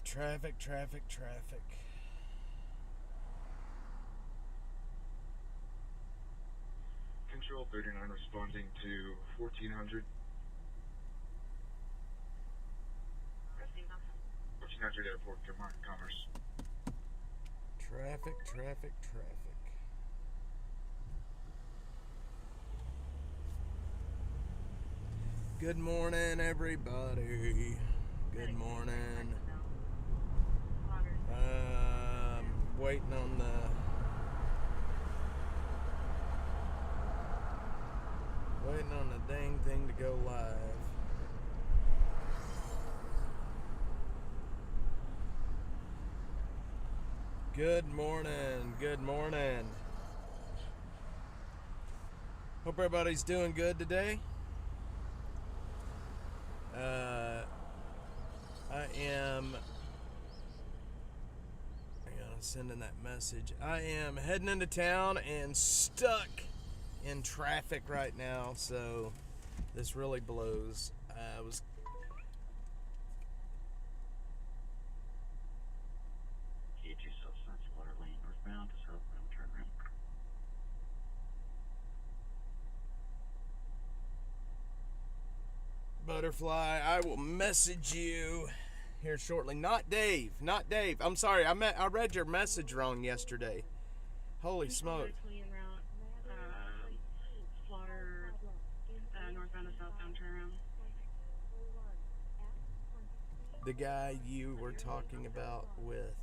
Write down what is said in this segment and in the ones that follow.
Traffic. Control 39 responding to 1400. 1400 Airport, Commerce. Traffic. Good morning, everybody. Good morning. Waiting on the dang thing to go live. Good morning. Hope everybody's doing good today. Sending that message. I am heading into town and stuck in traffic right now, so this really blows. Butterfly, I will message you here shortly. Not Dave. I'm sorry. I read your message wrong yesterday. Holy smoke. Slaughter, northbound to southbound turnaround. The guy you were talking about with.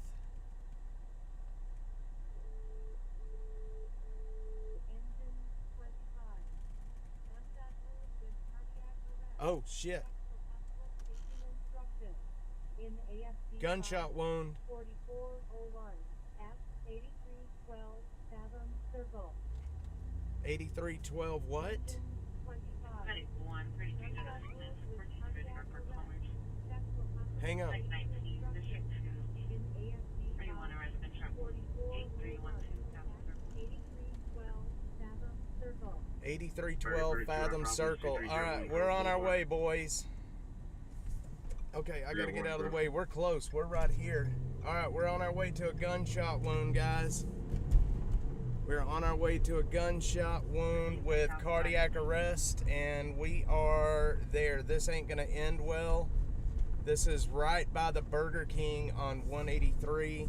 Oh, shit. Gunshot wound. 4401 at 8312 Fathom Circle. 8312 what? 25. Hang on. 8312 Fathom Circle. Alright, we're on our way, boys. Okay, I gotta get out of the way. We're close. We're right here. Alright, we're on our way to a gunshot wound, guys. We're on our way to a gunshot wound with cardiac arrest, and we are there. This ain't gonna end well. This is right by the Burger King on 183.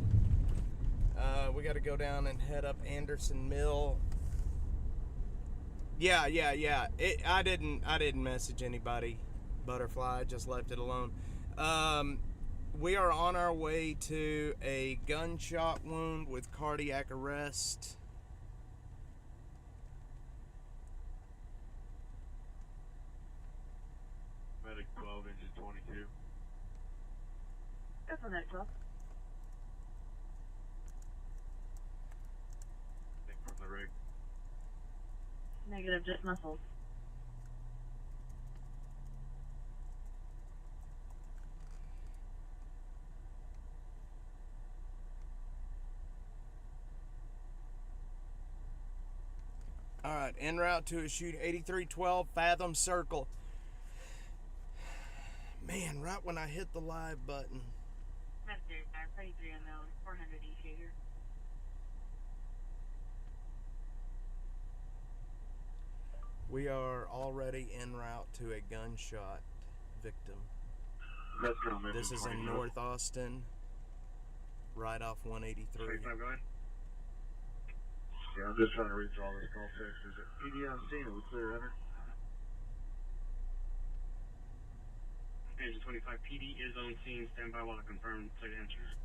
We gotta go down and head up Anderson Mill. Yeah. I didn't message anybody, Butterfly. I just left it alone. We are on our way to a gunshot wound with cardiac arrest. Medic 12, engine 22. That's on that 12. Nick from the rig. Negative, just muscles. Alright, en route to a shoot 8312 Fathom Circle. Man, right when I hit the live button. Master, 33 unknown, 400 each here. We are already en route to a gunshot victim. This is in North Austin, right off 183. 25, go ahead. Yeah, I'm just trying to read through all this call text. Is it PD on scene? Are we clear, Hunter? Engine 25, PD is on scene. Stand by while I confirm to answers.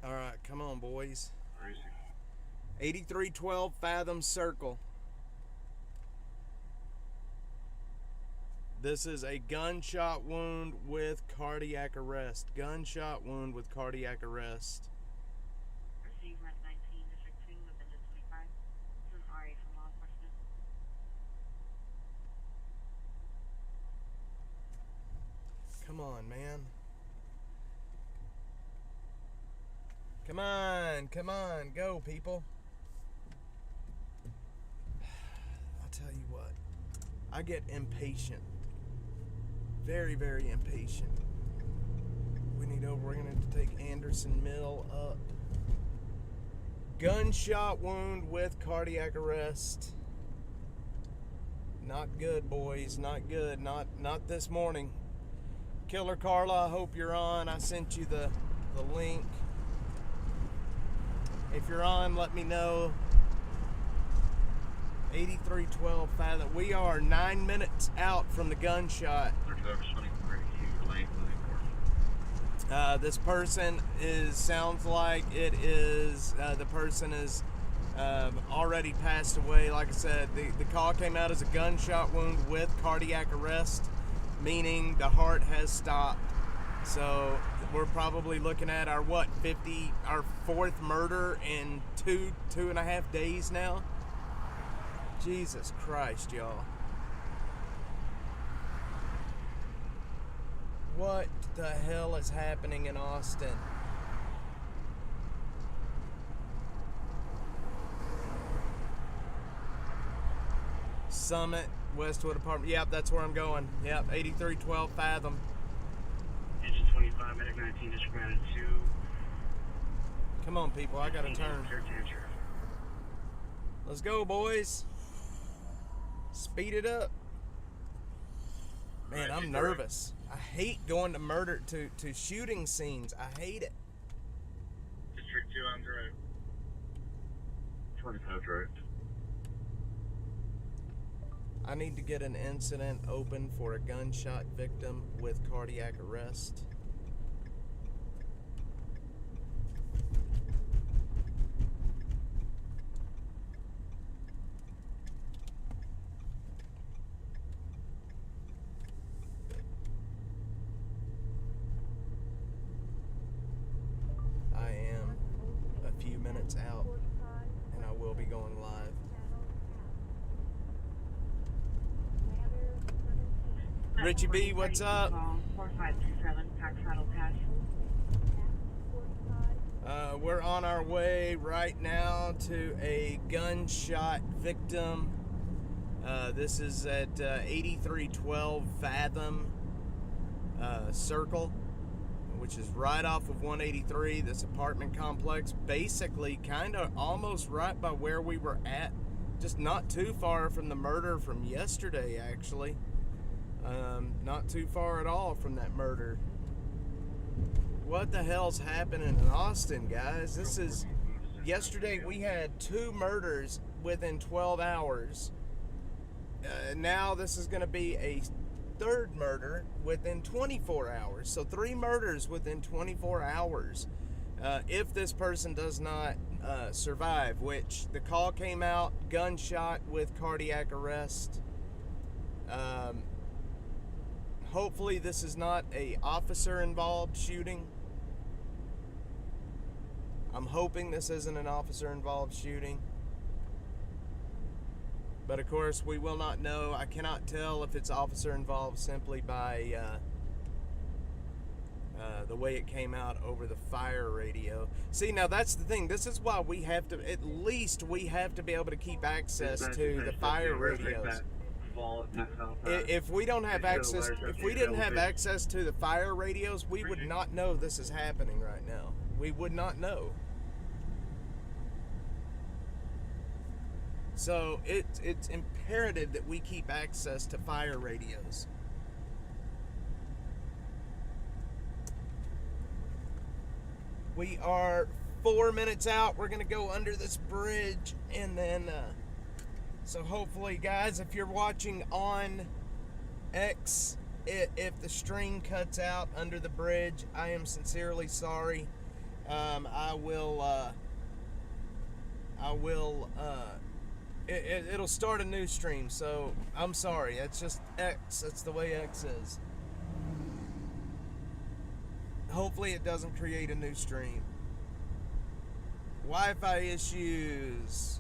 Alright, come on, boys. Racing. 8312 Fathom Circle. This is a gunshot wound with cardiac arrest. Gunshot wound with cardiac arrest. Receive Red 19, District 2 with Engine 25. This is an RA from law enforcement. Come on, man. Come on, go, people. I'll tell you what, I get impatient. Very, very impatient. we need over. We're gonna have to take Anderson Mill up. Gunshot wound with cardiac arrest. Not good, boys. Not good. Not this morning. Killer Carla, I hope you're on. I sent you the link. If you're on, let me know. 8312 Fathom. We are 9 minutes out from the gunshot. This person sounds like it is, the person is already passed away. Like I said, the call came out as a gunshot wound with cardiac arrest, meaning the heart has stopped. So we're probably looking at our fourth murder in two and a half days now. Jesus Christ, y'all. What the hell is happening in Austin? Summit, Westwood Apartment. Yep, that's where I'm going. Yep, 8312 Fathom. Engine 25, medic 19, district mounted 2. Come on, people, I gotta turn. Let's go, boys. Speed it up. Man, I'm nervous. I hate going to shooting scenes. I hate it. District 2 on direct. 25 direct. I need to get an incident open for a gunshot victim with cardiac arrest. I am a few minutes out, and I will be going live. Richie B, what's up? 4527, Pack Saddle Pass. We're on our way right now to a gunshot victim. This is at 8312 Fathom Circle, which is right off of 183, this apartment complex. Basically, kind of almost right by where we were at. Just not too far from the murder from yesterday, actually. Not too far at all from that murder. What the hell's happening in Austin, guys? This is... Yesterday we had 2 murders within 12 hours. Now this is going to be a 3rd murder within 24 hours. So 3 murders within 24 hours. If this person does not survive, which the call came out, gunshot with cardiac arrest. Hopefully this is not a officer involved shooting. I'm hoping this isn't an officer involved shooting. But of course we will not know. I cannot tell if it's officer involved simply by the way it came out over the fire radio. See, now that's the thing. This is why we have to, at least we have to be able to keep access to the fire radios. If we don't have access, if we didn't have access to the fire radios, we would not know this is happening right now. We would not know. So it's imperative that we keep access to fire radios. We are 4 minutes out. We're gonna go under this bridge, and then so hopefully, guys, if you're watching on X, if the stream cuts out under the bridge, I am sincerely sorry. It'll start a new stream, so I'm sorry. It's just X. That's the way X is. Hopefully it doesn't create a new stream. Wi-Fi issues.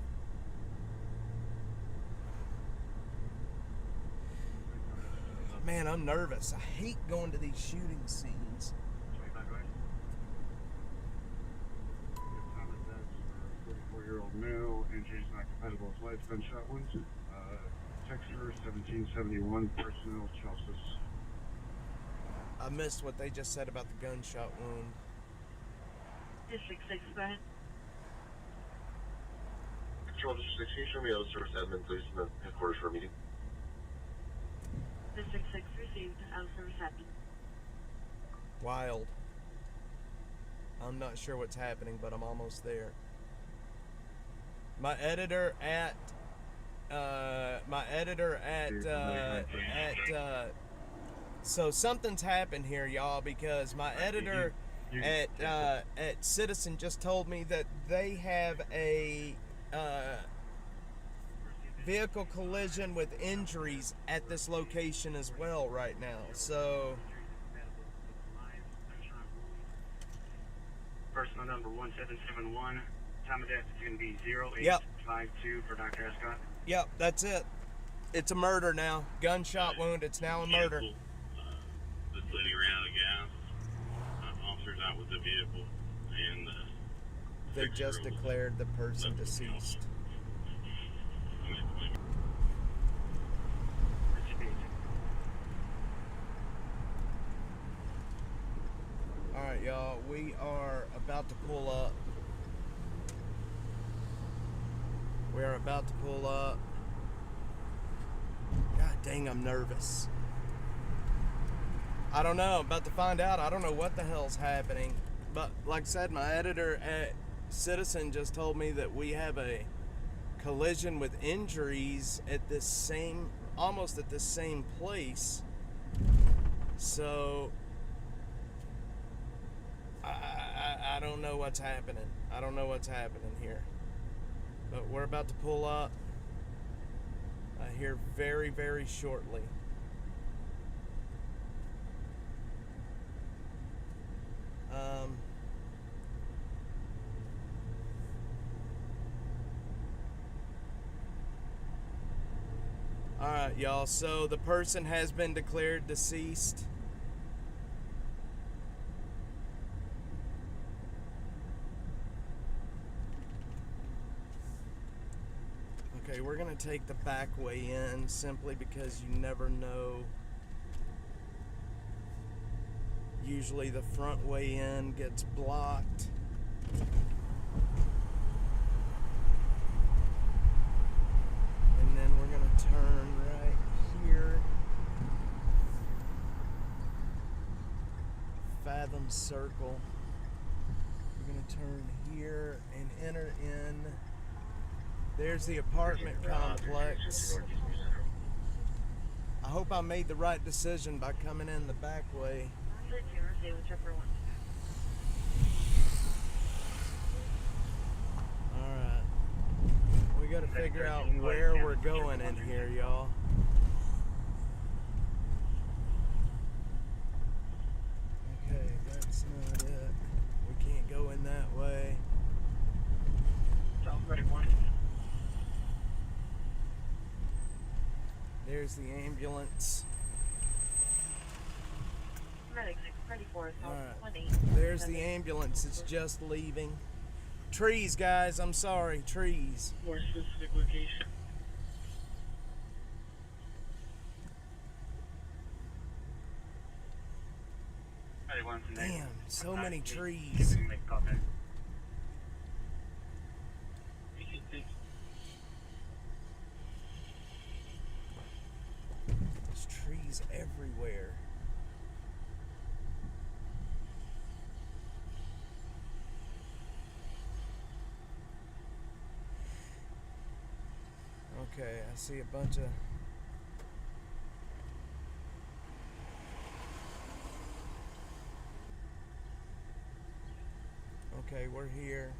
Man, I'm nervous. I hate going to these shooting scenes. 44-year-old male, injuries not compatible with life, gunshot wounds. Texter 1771, personnel Chelsea. I missed what they just said about the gunshot wound. District 6, go ahead. Control District 6, can you show me the service admin, please, in the headquarters for a meeting? District 6 received. Out of service admin. Wild. I'm not sure what's happening, but I'm almost there. My editor at so something's happened here, y'all, because my editor at Citizen just told me that they have a vehicle collision with injuries at this location as well right now. So Personal number 1771. Time of death is going to be 0852 for Dr. Escott. yep, that's it. It's a murder now. Gunshot wound. It's now a murder. This lady ran out of gas. Officers out with the vehicle, and They just declared the person deceased. Alright, y'all, we are about to pull up. We are about to pull up. God dang, I'm nervous. I don't know, I'm about to find out. I don't know what the hell's happening. But like I said, my editor at Citizen just told me that we have a collision with injuries at this same, almost at this same place. So I don't know what's happening. I don't know what's happening here. But we're about to pull up here very, very shortly. Alright, y'all, so the person has been declared deceased. Okay, we're gonna take the back way in simply because you never know. Usually the front way in gets blocked. And then we're gonna turn right here. Fathom Circle. We're gonna turn here and enter in. There's the apartment complex. I hope I made the right decision by coming in the back way. Alright. We gotta figure out where we're going in here, y'all. Okay, that's not it. We can't go in that way. There's the ambulance. Alright. There's the ambulance. It's just leaving. Trees, guys. I'm sorry. Trees. More specific location. Damn, so many trees. There's trees everywhere. Okay, I see a bunch of... Okay, we're here.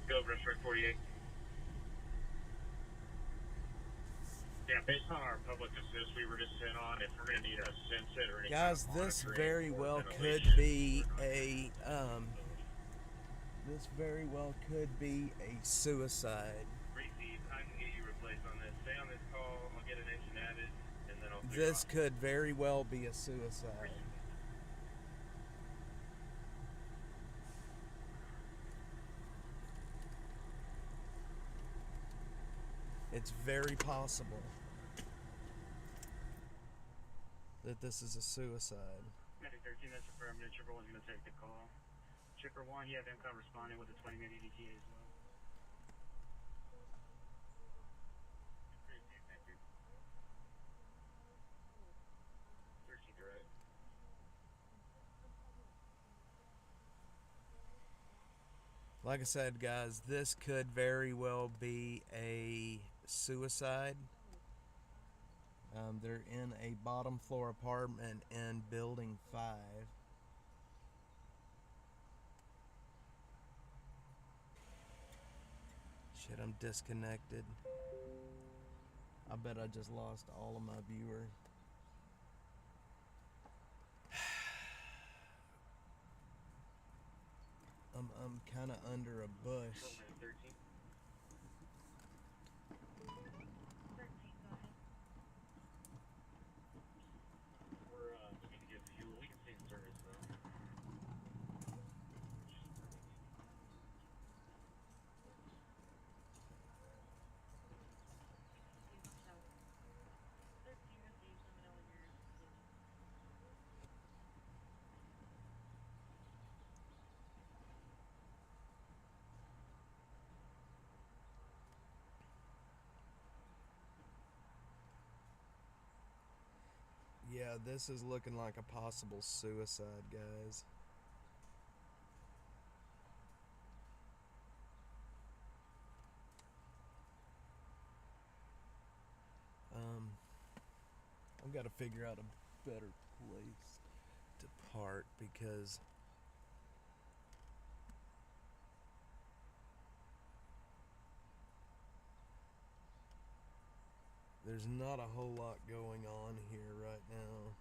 Go over to 48. Yeah, based on our public assist we were just sent on, if we're going to need a sense or any Guys, kind of this monitoring very or well could ventilation. be a this very well could be a suicide. Receive, I can get you replaced on this. Stay on this call. I'll get an engine added, and then I'll. This could very well be a suicide. It's very possible. that this is a suicide. Medic 13, that's affirmative. Chipper 1's going to take the call. Chipper 1, you have income responding with a 20-minute ETA as well. Thank you. 13 direct. Like I said, guys, this could very well be a suicide. They're in a bottom floor apartment in building 5. Shit, I'm disconnected. I bet I just lost all of my viewers. I'm kind of under a bush. 13. 13, go ahead. We're looking to get fuel. We can stay in service though. You must have 13 received. Let me know when you're leaving. Yeah, this is looking like a possible suicide, guys. I've got to figure out a better place to park because there's not a whole lot going on here right now.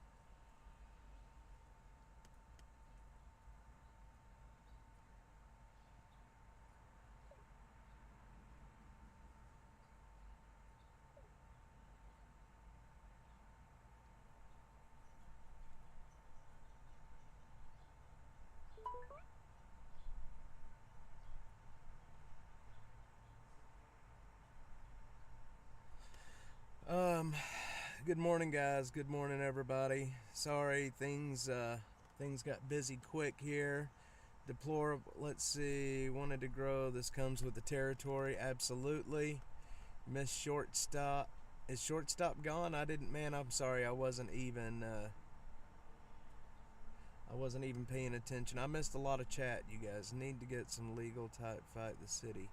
Good morning, guys. Good morning, everybody. Sorry, things got busy quick here. Deplorable. Let's see. Wanted to grow. This comes with the territory. Absolutely. Miss shortstop. Is shortstop gone? I didn't. Man, I'm sorry. I wasn't even paying attention. I missed a lot of chat. You guys need to get some legal type fight the city.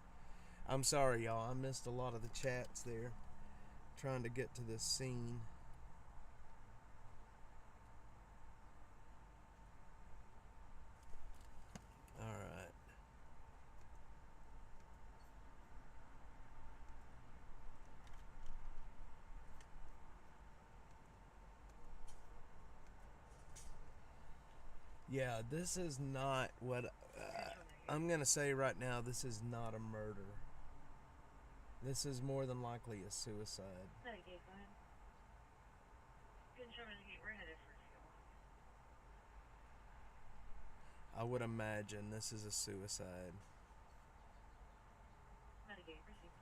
I'm sorry, y'all. I missed a lot of the chats there. Trying to get to this scene. All right. Yeah, this is not what I'm gonna say right now. This is not a murder. This is more than likely a suicide. Medicaid, go ahead. Good insurance, we're headed for fuel. I would imagine this is a suicide. Medicaid, proceed.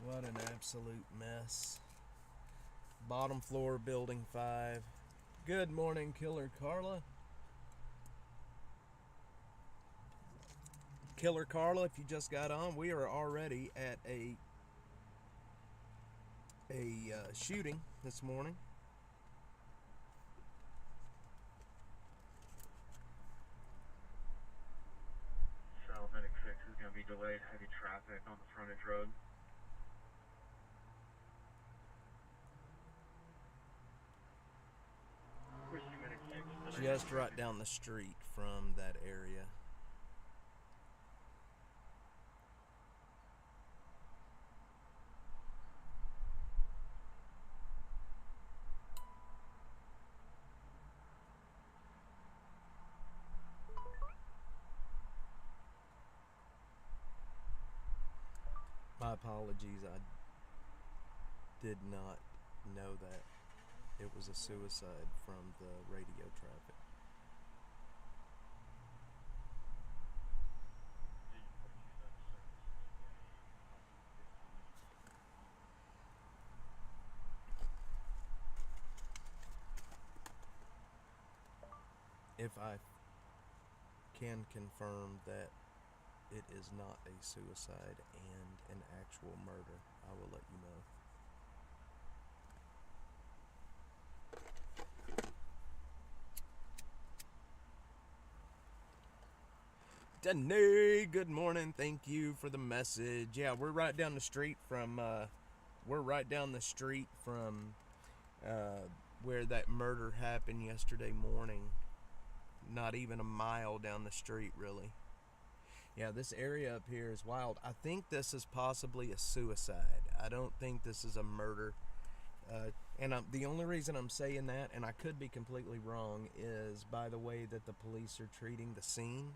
What an absolute mess. Bottom floor, building 5. Good morning, Killer Carla. Killer Carla, if you just got on, we are already at a shooting this morning. South Medic 6 is going to be delayed. Heavy traffic on the frontage road. Just right down the street from that area. My apologies, I did not know that it was a suicide from the radio traffic. if I can confirm that it is not a suicide and an actual murder, I will let you know. Danae, good morning. Thank you for the message. Yeah, we're right down the street from where that murder happened yesterday morning. Not even a mile down the street, really. Yeah, this area up here is wild. I think this is possibly a suicide. I don't think this is a murder. The only reason I'm saying that, and I could be completely wrong, is by the way that the police are treating the scene.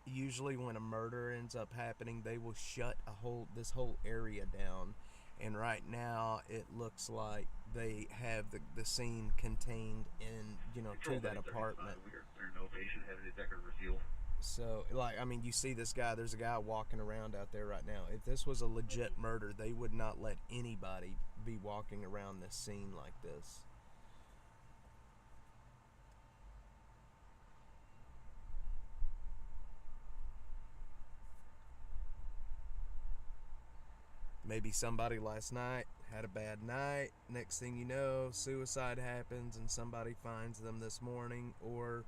Usually when a murder ends up happening, they will shut this whole area down, and right now it looks like they have the scene contained in to that apartment. There's no patient having a detector refuel. So, you see this guy, there's a guy walking around out there right now. If this was a legit murder, they would not let anybody be walking around this scene like this. Maybe somebody last night had a bad night. Next thing you know, suicide happens and somebody finds them this morning, or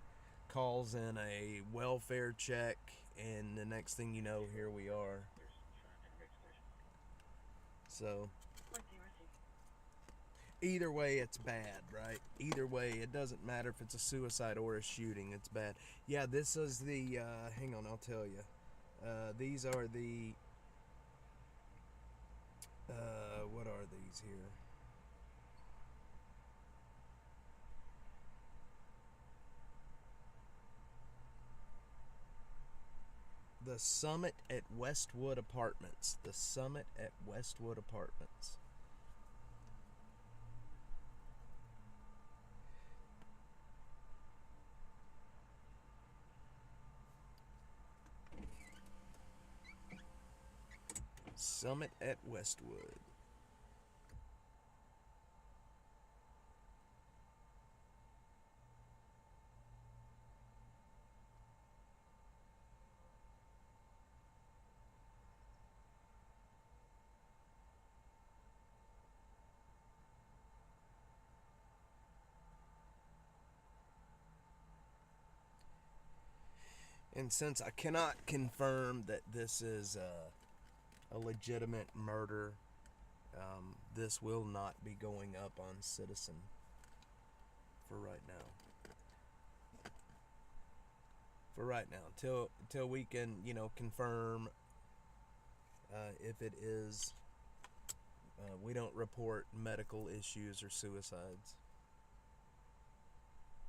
calls in a welfare check, and the next thing you know, here we are. So either way, it's bad, right? Either way, it doesn't matter if it's a suicide or a shooting, it's bad. Yeah, this is the hang on, I'll tell you. These are the what are these here? The Summit at Westwood Apartments. The Summit at Westwood Apartments. Summit at Westwood. And since I cannot confirm that this is a legitimate murder, this will not be going up on Citizen for right now. For right now, till we can, confirm if it is. We don't report medical issues or suicides.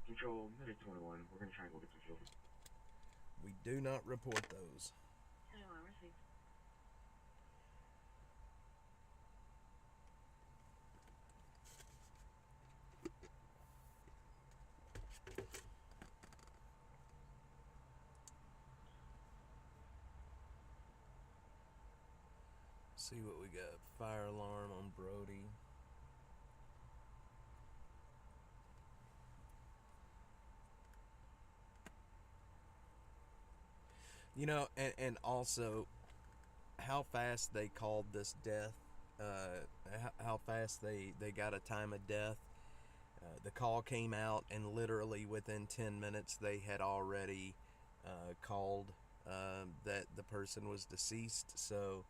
Control, minute 21. We're going to try and go get some children. We do not report those. Received. See what we got. Fire alarm on Brody. And also how fast they called this death, how fast they got a time of death. The call came out, and literally within 10 minutes they had already called that the person was deceased. So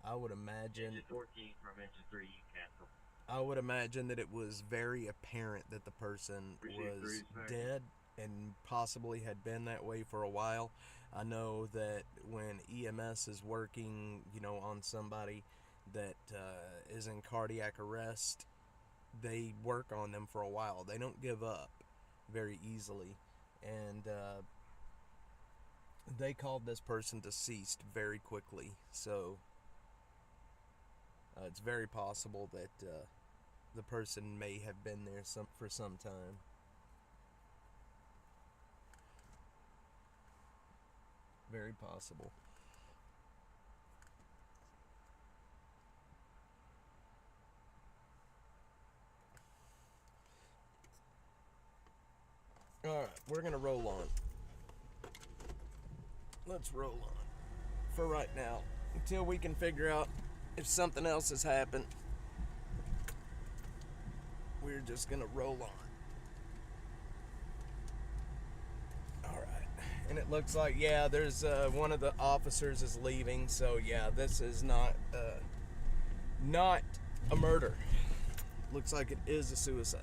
I would imagine 14 from engine 3, cancel. I would imagine that it was very apparent that the person was dead and possibly had been that way for a while. I know that when EMS is working, on somebody that is in cardiac arrest, they work on them for a while. They don't give up very easily. And they called this person deceased very quickly. So it's very possible that the person may have been there for some time. Very possible. Alright, we're gonna roll on. Let's roll on for right now until we can figure out if something else has happened. We're just gonna roll on. Alright, and it looks like, yeah, there's one of the officers is leaving, so yeah, this is not a murder. Looks like it is a suicide.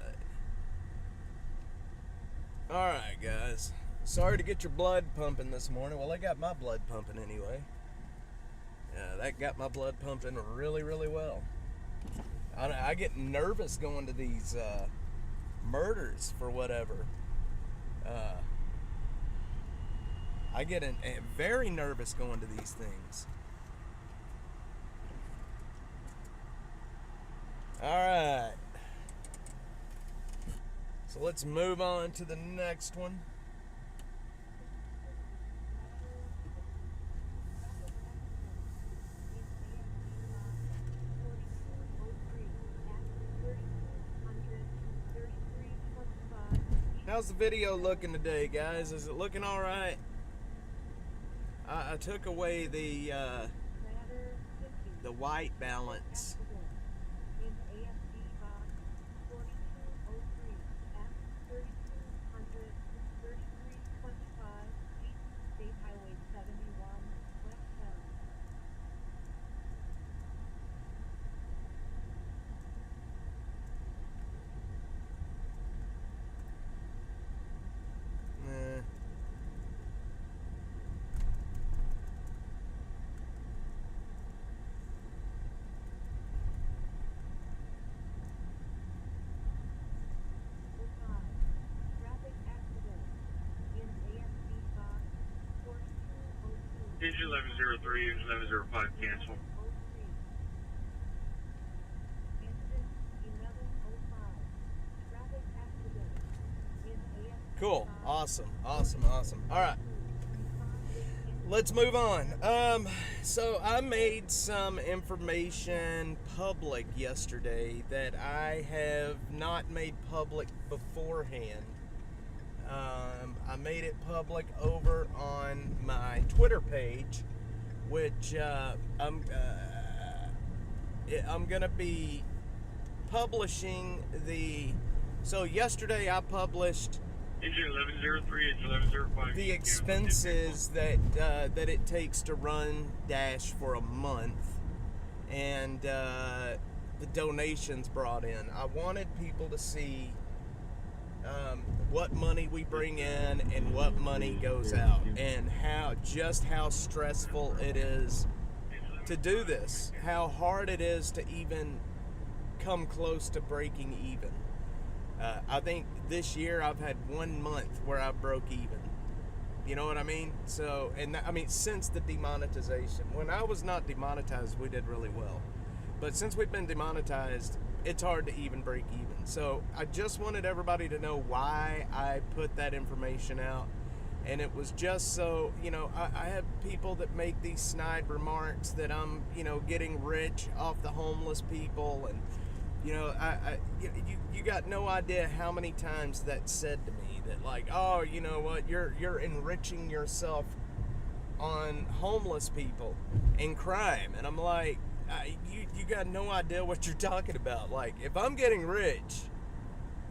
Alright, guys. Sorry to get your blood pumping this morning. Well, I got my blood pumping anyway. That got my blood pumping really, really well. I get nervous going to these murders for whatever. I get very nervous going to these things. Alright. So let's move on to the next one. How's the video looking today, guys? Is it looking all right? I took away the white balance. Engine 1103, engine 1105, cancel. Cool. Awesome. All right. Let's move on. So I made some information public yesterday that I have not made public beforehand. I made it public over on my Twitter page, which I'm gonna be publishing the. So yesterday I published Engine 1103, engine 1105. the expenses that it takes to run Dash for a month, and the donations brought in. I wanted people to see what money we bring in and what money goes out, and how stressful it is to do this, how hard it is to even come close to breaking even. I think this year I've had 1 month where I broke even. You know what I mean? So, and I mean, since the demonetization, when I was not demonetized, we did really well. But since we've been demonetized, it's hard to even break even. So I just wanted everybody to know why I put that information out. And it was just so, I have people that make these snide remarks that I'm, getting rich off the homeless people. And, you got no idea how many times that's said to me that, like, oh, you know what, you're enriching yourself on homeless people and crime. And I'm like, you got no idea what you're talking about. Like, if I'm getting rich,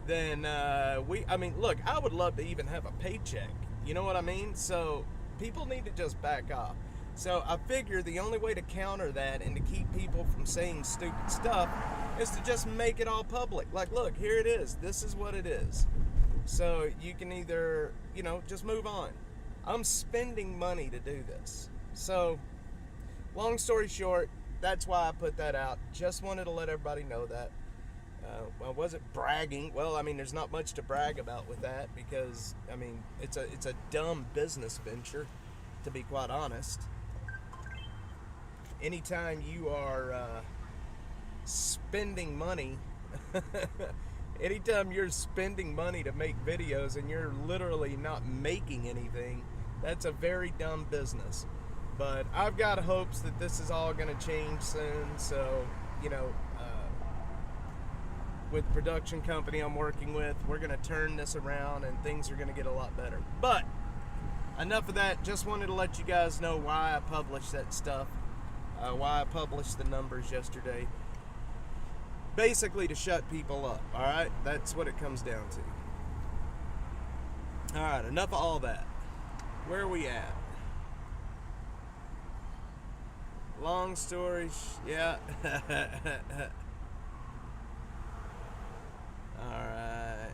then look, I would love to even have a paycheck. You know what I mean? So people need to just back off. So I figure the only way to counter that and to keep people from saying stupid stuff is to just make it all public. Like, look, here it is. This is what it is. So you can either, just move on. I'm spending money to do this. So, long story short, that's why I put that out. Just wanted to let everybody know that. I wasn't bragging. Well, there's not much to brag about with that because, it's a dumb business venture, to be quite honest. Anytime you are spending money, anytime you're spending money to make videos and you're literally not making anything, that's a very dumb business. But I've got hopes that this is all going to change soon, so, with the production company I'm working with. We're going to turn this around and things are going to get a lot better. But enough of that. Just wanted to let you guys know why I published that stuff. Why I published the numbers yesterday. Basically to shut people up, alright? That's what it comes down to. Alright, enough of all that. Where are we at? Long story, yeah. Alright.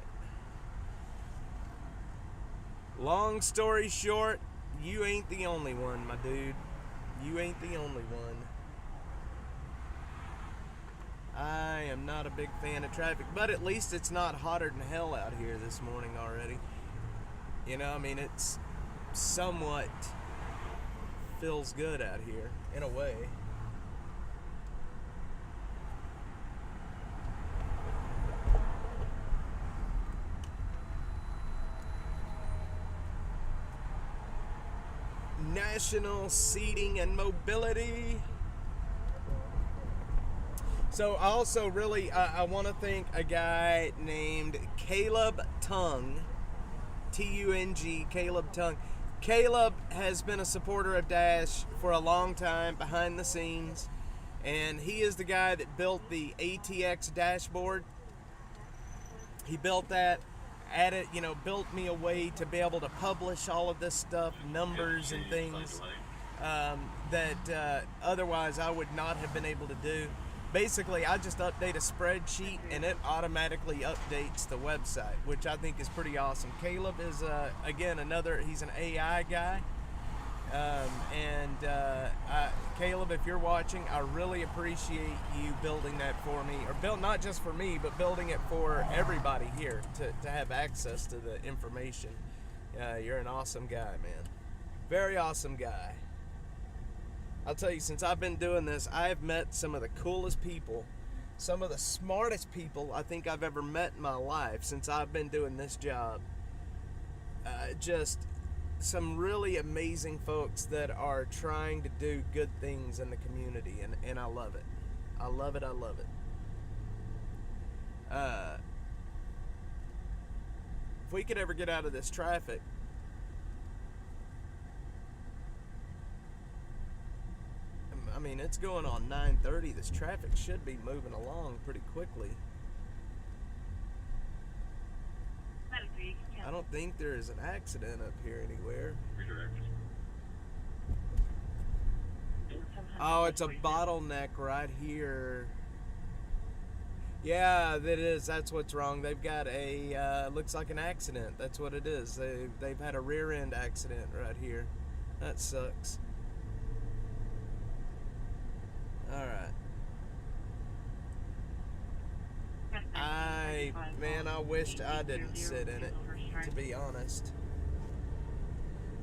Long story short, you ain't the only one, my dude. You ain't the only one. I am not a big fan of traffic, but at least it's not hotter than hell out here this morning already. You know, I mean, it's somewhat feels good out here, in a way. National Seating and Mobility. So I also really, I want to thank a guy named Caleb Tung, T-U-N-G, Caleb Tung. Caleb has been a supporter of Dash for a long time behind the scenes, and he is the guy that built the ATX dashboard. He built that, added, you know, built me a way to be able to publish all of this stuff, numbers and things that otherwise I would not have been able to do. Basically, I just update a spreadsheet and it automatically updates the website, which I think is pretty awesome. Caleb is, again, he's an AI guy. Caleb, if you're watching, I really appreciate you building that for me, or build not just for me, but building it for everybody here to have access to the information. You're an awesome guy, man. Very awesome guy. I'll tell you, since I've been doing this, I have met some of the coolest people, some of the smartest people I think I've ever met in my life since I've been doing this job. Just some really amazing folks that are trying to do good things in the community, and I love it. I love it, I love it. If we could ever get out of this traffic, I mean, it's going on 9:30. This traffic should be moving along pretty quickly. I don't think there is an accident up here anywhere. Oh, it's a bottleneck right here. Yeah, that is. That's what's wrong. They've got a, looks like an accident. That's what it is. They've had a rear end accident right here. That sucks. Alright. I wished I didn't sit in it, to be honest.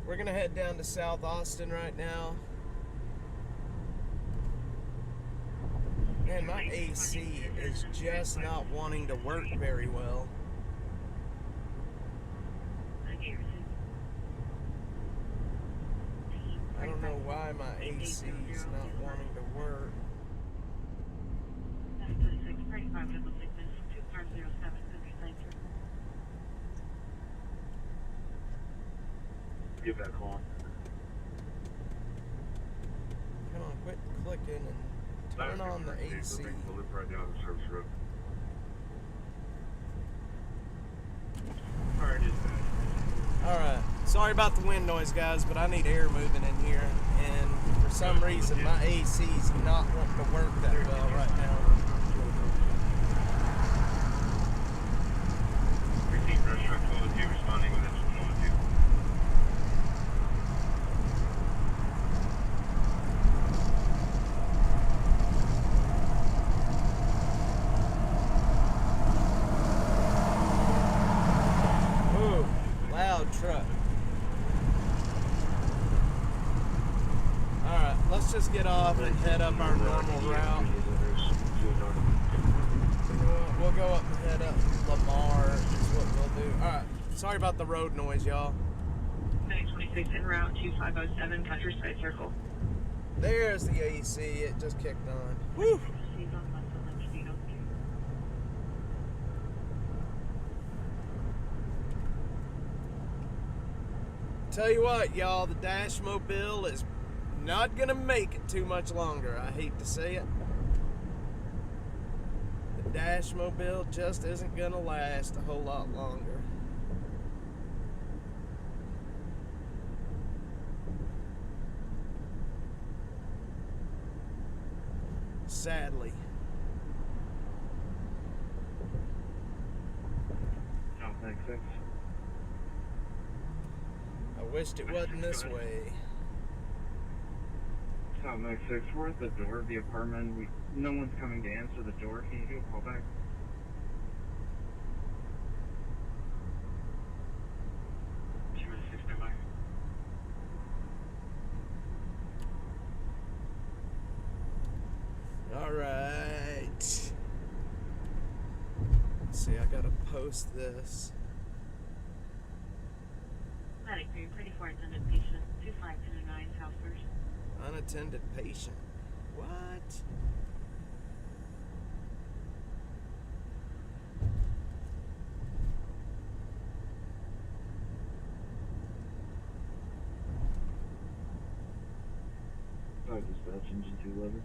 We're gonna head down to South Austin right now. Man, my AC is just not wanting to work very well. I don't know why my AC is not wanting to work. Get back on. Come on, quit clicking and turn on the AC. We'll live right down the service road. Alright, Alright, sorry about the wind noise, guys, but I need air moving in here, and for some reason my AC's not wanting to work that well right now. Repeat restaurant call with you, responding with this one with you. Ooh, loud truck. Alright, let's just get off and head up our normal route. We'll go up and head up Lamar is what we'll do. Alright, sorry about the road noise, y'all. 26 en route 2507 Countryside Circle. There's the AC, it just kicked on. Woo! tell you what, y'all, the Dash Mobile is not gonna make it too much longer. I hate to say it. The Dash Mobile just isn't gonna last a whole lot longer. Sadly. South X6. I wished it wasn't this way. South X6, we're at the door of the apartment. No one's coming to answer the door. Can you do a call back? Alright. Let's see, I gotta post this. Medic 3, pretty far attended patient, 2529 South First. Unattended patient. What? Sorry, dispatch, engine 211.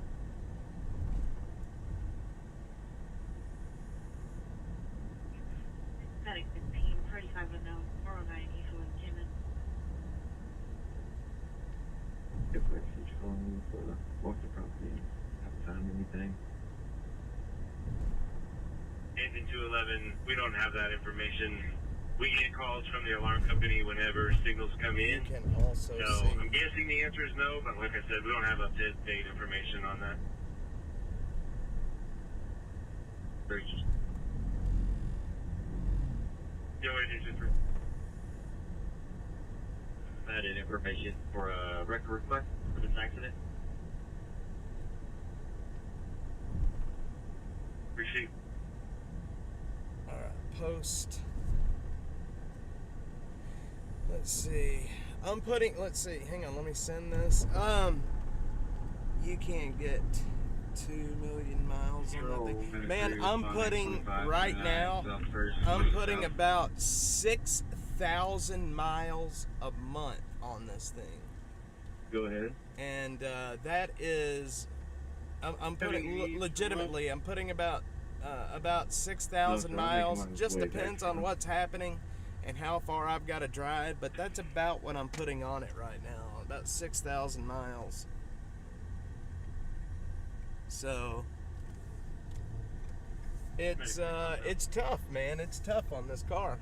Medic 15, 35 unknown, 409 Eastwood, Jimin. If we're calling you for the walk the property, haven't found anything. Engine 211, we don't have that information. We get calls from the alarm company whenever signals come You in. can also So see. I'm guessing the answer is no, but like I said, we don't have up-to-date information on that. Very just. Yo, Engine 3. Added information for a record request for this accident. Receipt. Alright, post. Let's see. Let's see, hang on, let me send this. You can't get 2 million miles on that thing. Man, I'm putting, right now, I'm putting about 6,000 miles a month on this thing. Go ahead. And that is, I'm putting, legitimately, I'm putting about 6,000 miles. Just depends on what's happening and how far I've got to drive, but that's about what I'm putting on it right now, about 6,000 miles. So it's tough, man. It's tough on this car.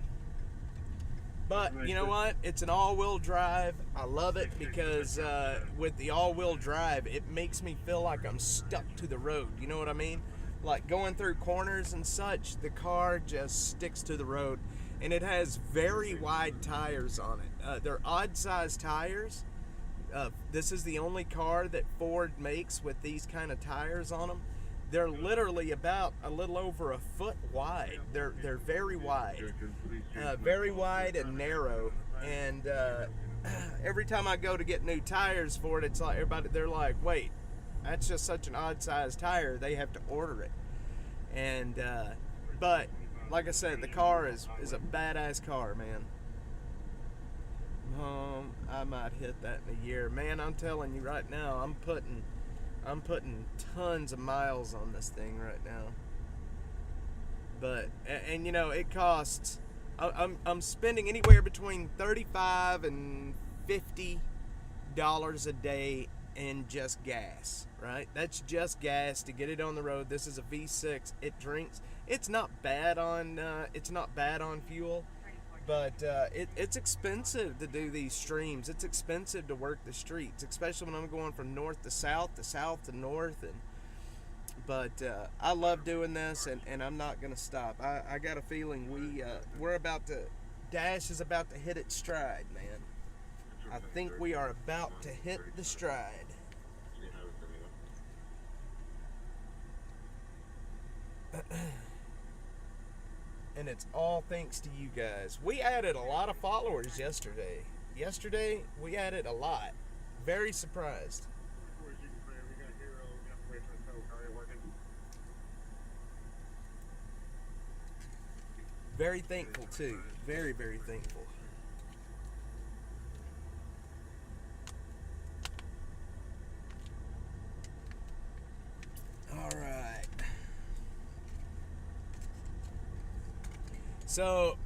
But you know what? It's an all-wheel drive. I love it because with the all-wheel drive, it makes me feel like I'm stuck to the road. You know what I mean? Like going through corners and such, the car just sticks to the road. And it has very wide tires on it. They're odd-sized tires. This is the only car that Ford makes with these kind of tires on them. They're literally about a little over a foot wide. They're very wide, and narrow. And every time I go to get new tires for it, it's like they're like, wait, that's just such an odd-sized tire. They have to order it. And but like I said, the car is a badass car, man. I might hit that in a year, man. I'm telling you right now, I'm putting tons of miles on this thing right now. But and you know, it costs. I'm spending anywhere between $35 and $50 a day in just gas. Right? That's just gas to get it on the road. This is a V6. It drinks. It's not bad on fuel. But it's expensive to do these streams. It's expensive to work the streets, especially when I'm going from north to south to north. But I love doing this, and I'm not going to stop. I got a feeling we're about to, Dash is about to hit its stride, man. I think we are about to hit the stride. And it's all thanks to you guys. We added a lot of followers yesterday. Yesterday, we added a lot. Very surprised. Very thankful, too. Very, very thankful. So,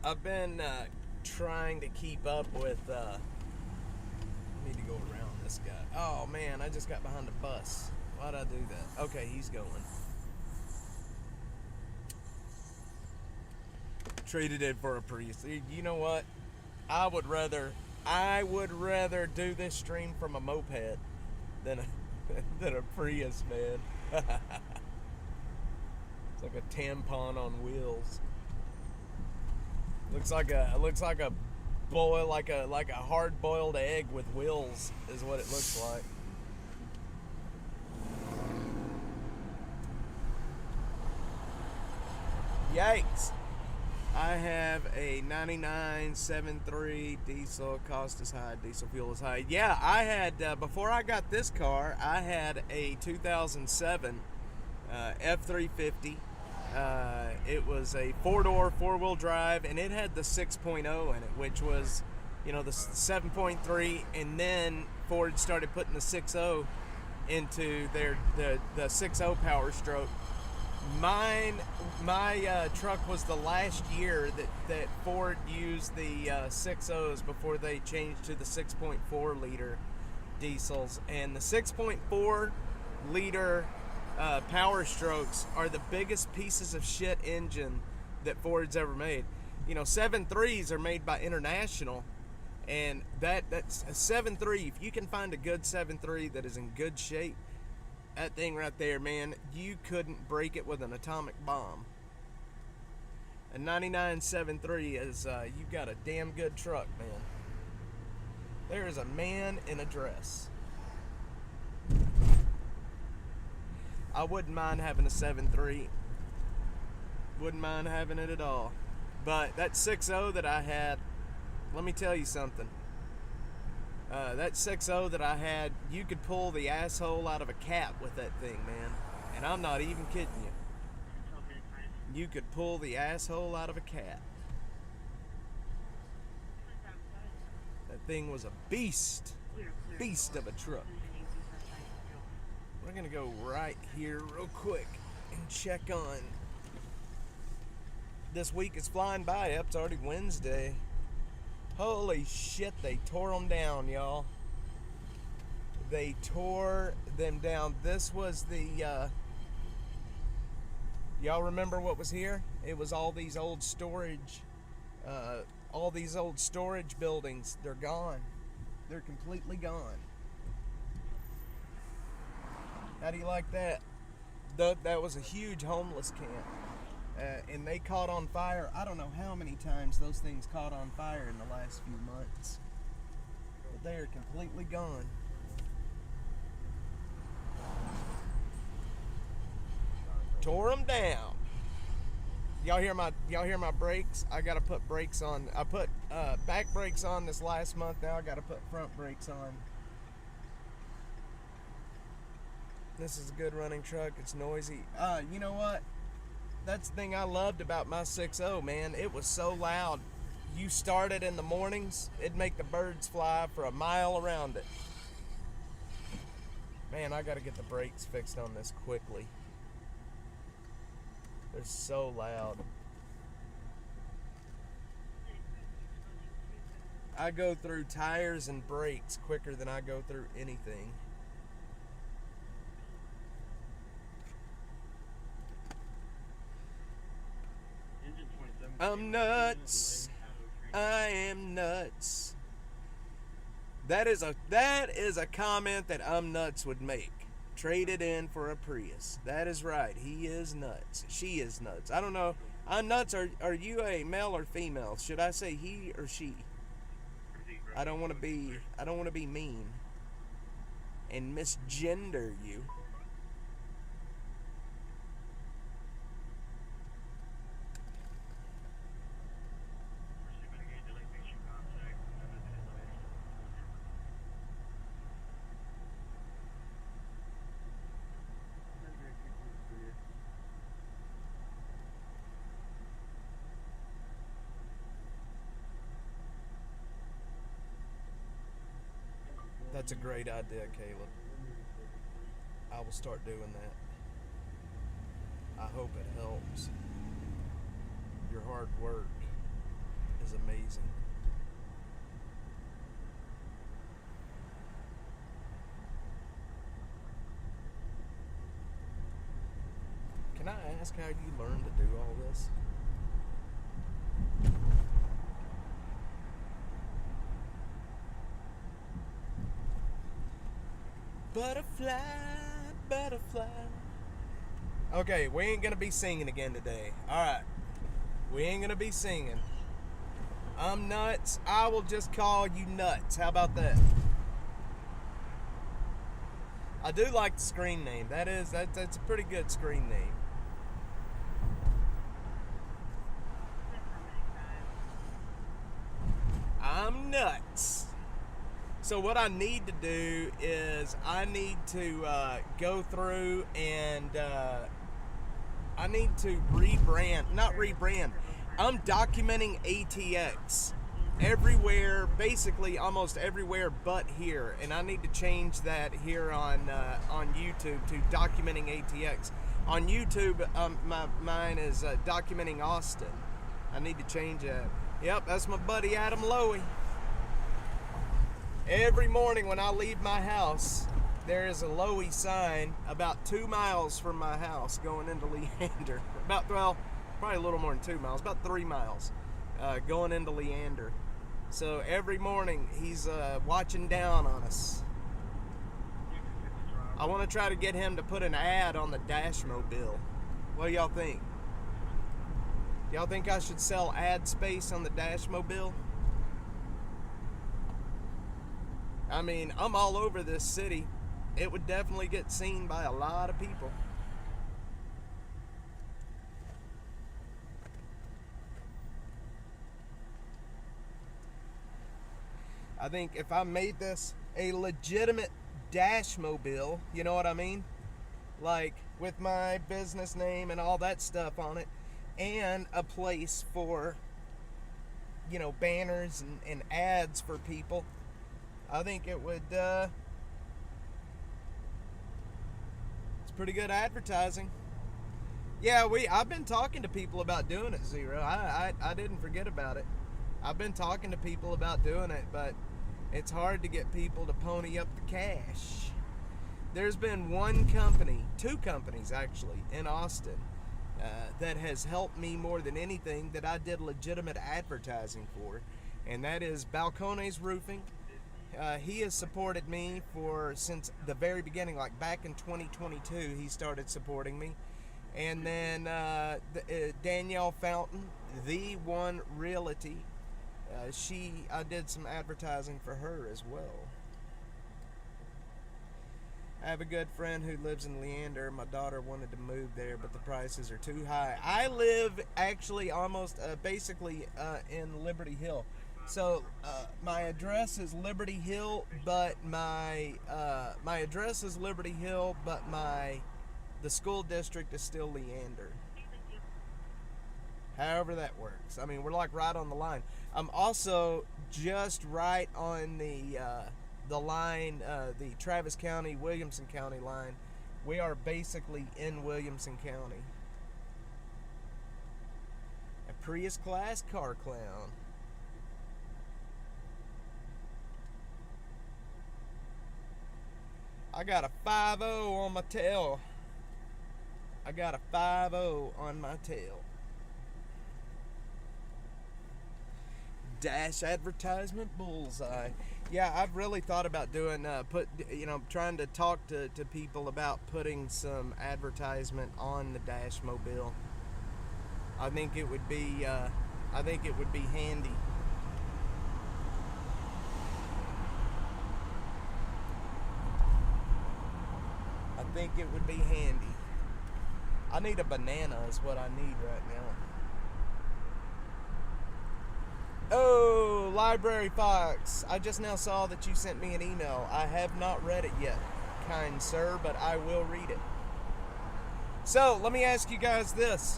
I've been trying to keep up with. I need to go around this guy. Oh man, I just got behind a bus. Why'd I do that? Okay, he's going. Traded it for a Prius. You know what? I would rather do this stream from a moped than a Prius, man. It's like a tampon on wheels. Looks like a hard boiled egg with wheels is what it looks like. Yikes. I have a 99.73 diesel. Cost is high. Diesel fuel is high. Yeah, I had, before I got this car, I had a 2007 F350. It was a 4-door, 4-wheel drive, and it had the 6.0 in it, which was, the 7.3, and then Ford started putting the 6.0 into the 6.0 Power Stroke. My truck was the last year that Ford used the 6.0s before they changed to the 6.4 liter diesels, and the 6.4 liter Power Strokes are the biggest pieces of shit engine that Ford's ever made. 7.3s are made by International, and that's a 7.3. If you can find a good 7.3 that is in good shape, that thing right there, man, you couldn't break it with an atomic bomb. A 99.73 is, you got a damn good truck, man. There is a man in a dress. I wouldn't mind having a 7.3. Wouldn't mind having it at all. But that 6.0 that I had, let me tell you something. That 6.0 that I had, you could pull the asshole out of a cat with that thing, man. And I'm not even kidding you. You could pull the asshole out of a cat. That thing was a beast. Beast of a truck. We're gonna go right here real quick and check on. This week is flying by. It's already Wednesday. Holy shit, they tore them down, y'all. They tore them down. This was the, y'all remember what was here? It was all these old storage, buildings. They're gone. They're completely gone. How do you like that? That was a huge homeless camp. And they caught on fire. I don't know how many times those things caught on fire in the last few months. But they are completely gone. Tore them down. Y'all hear my brakes? I gotta put brakes on. I put back brakes on this last month. Now I gotta put front brakes on. This is a good running truck. It's noisy. You know what? That's the thing I loved about my 6.0, man. It was so loud. You start it in the mornings, it'd make the birds fly for a mile around it. Man, I gotta get the brakes fixed on this quickly. They're so loud. I go through tires and brakes quicker than I go through anything. I'm nuts. I am nuts. That is a comment that I'm nuts would make. Traded in for a Prius. That is right. He is nuts. She is nuts. I don't know. I'm nuts. Are you a male or female? Should I say he or she? I don't want to be mean and misgender you. That's a great idea, Caleb. I will start doing that. I hope it helps. Your hard work is amazing. Can I ask how you learned to do all this? Butterfly, butterfly. Okay, we ain't gonna be singing again today. Alright. We ain't gonna be singing. I'm nuts. I will just call you nuts. How about that? I do like the screen name. That's a pretty good screen name. I'm nuts. So what I need to do is I need to go through and I need to not rebrand. I'm documenting ATX everywhere, basically almost everywhere but here, and I need to change that here on YouTube to documenting ATX. On YouTube, mine is documenting Austin. I need to change that. Yep, that's my buddy Adam Lowy. Every morning when I leave my house, there is a Lowy sign about 2 miles from my house going into Leander. Probably a little more than 2 miles, about 3 miles going into Leander. So every morning he's watching down on us. I want to try to get him to put an ad on the Dashmobile. What do y'all think? Y'all think I should sell ad space on the Dashmobile? I mean, I'm all over this city. It would definitely get seen by a lot of people. I think if I made this a legitimate Dashmobile, you know what I mean? Like with my business name and all that stuff on it, and a place for, you know, banners and ads for people, I think it would, it's pretty good advertising. Yeah, I've been talking to people about doing it, Zero. I didn't forget about it. I've been talking to people about doing it, but it's hard to get people to pony up the cash. There's been two companies actually, in Austin, that has helped me more than anything that I did legitimate advertising for, and that is Balcones Roofing. He has supported me since the very beginning, like back in 2022, he started supporting me. And then Danielle Fountain, The One Realty, I did some advertising for her as well. I have a good friend who lives in Leander. My daughter wanted to move there, but the prices are too high. I live actually almost basically in Liberty Hill. So my address is Liberty Hill, but the school district is still Leander. However that works. I mean, we're like right on the line. I'm also just right on the line, the Travis County, Williamson County line. We are basically in Williamson County. A Prius class car clown. I got a 5.0 on my tail. I got a 5.0 on my tail. Dash advertisement bullseye. Yeah, I've really thought about doing trying to talk to people about putting some advertisement on the Dashmobile. I think it would be handy. I think it would be handy. I need a banana is what I need right now. Oh, Library Fox. I just now saw that you sent me an email. I have not read it yet, kind sir, but I will read it. So, let me ask you guys this.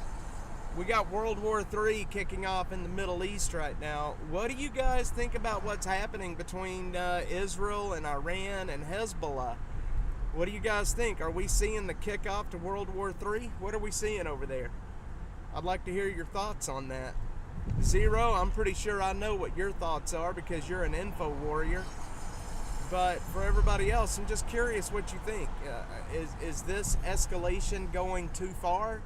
We got World War III kicking off in the Middle East right now. What do you guys think about what's happening between Israel and Iran and Hezbollah? What do you guys think? Are we seeing the kickoff to World War III? What are we seeing over there? I'd like to hear your thoughts on that. Zero, I'm pretty sure I know what your thoughts are because you're an info warrior. But for everybody else, I'm just curious what you think. Is this escalation going too far?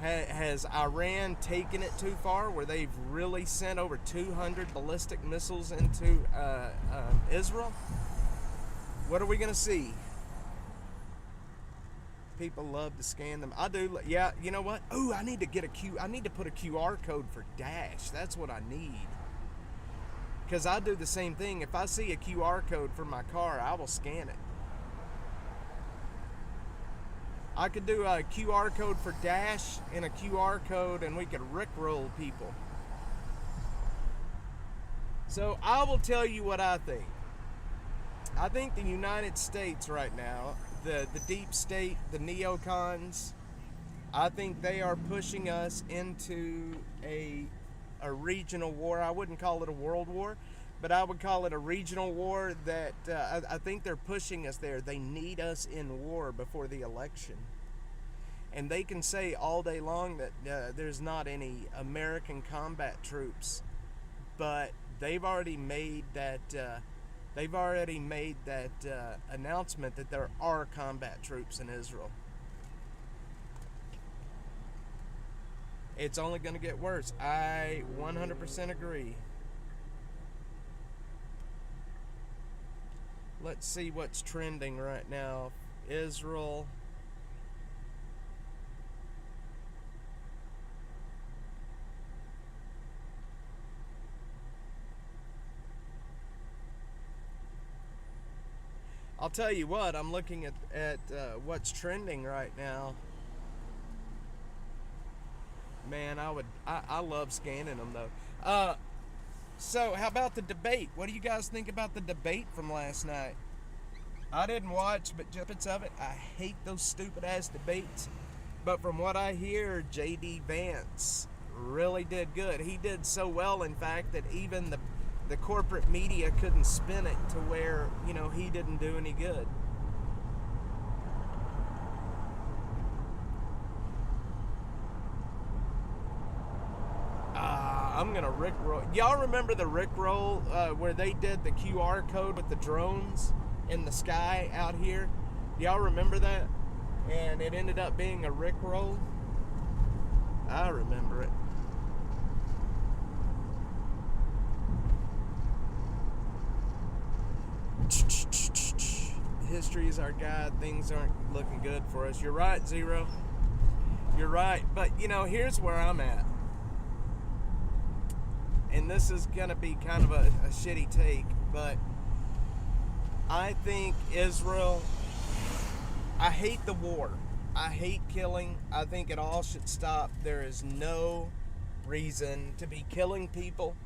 Has Iran taken it too far where they've really sent over 200 ballistic missiles into Israel? What are we going to see? People love to scan them. I do. Yeah, you know what? Oh, I need to put a QR code for Dash. That's what I need. Because I do the same thing. If I see a QR code for my car, I will scan it. I could do a QR code for Dash and a QR code, and we could rickroll people. So I will tell you what I think. I think the United States right now, the deep state, the neocons, I think they are pushing us into a regional war. I wouldn't call it a world war, but I would call it a regional war that I think they're pushing us there. They need us in war before the election. And they can say all day long that there's not any American combat troops, but they've already made that announcement that there are combat troops in Israel. It's only going to get worse. I 100% agree. Let's see what's trending right now. Israel. I'll tell you what, I'm looking at what's trending right now. Man, I love scanning them though. So how about the debate? What do you guys think about the debate from last night? I didn't watch, but just bits of it. I hate those stupid ass debates. But from what I hear, J.D. Vance really did good. He did so well, in fact, that even the corporate media couldn't spin it to where, you know, he didn't do any good. I'm gonna rickroll. Y'all remember the rickroll where they did the QR code with the drones in the sky out here? Y'all remember that? And it ended up being a rickroll. I remember it. History is our guide. Things aren't looking good for us. You're right, Zero. You're right. But, you know, here's where I'm at. And this is going to be kind of a shitty take, but I think Israel, I hate the war. I hate killing. I think it all should stop. There is no reason to be killing people.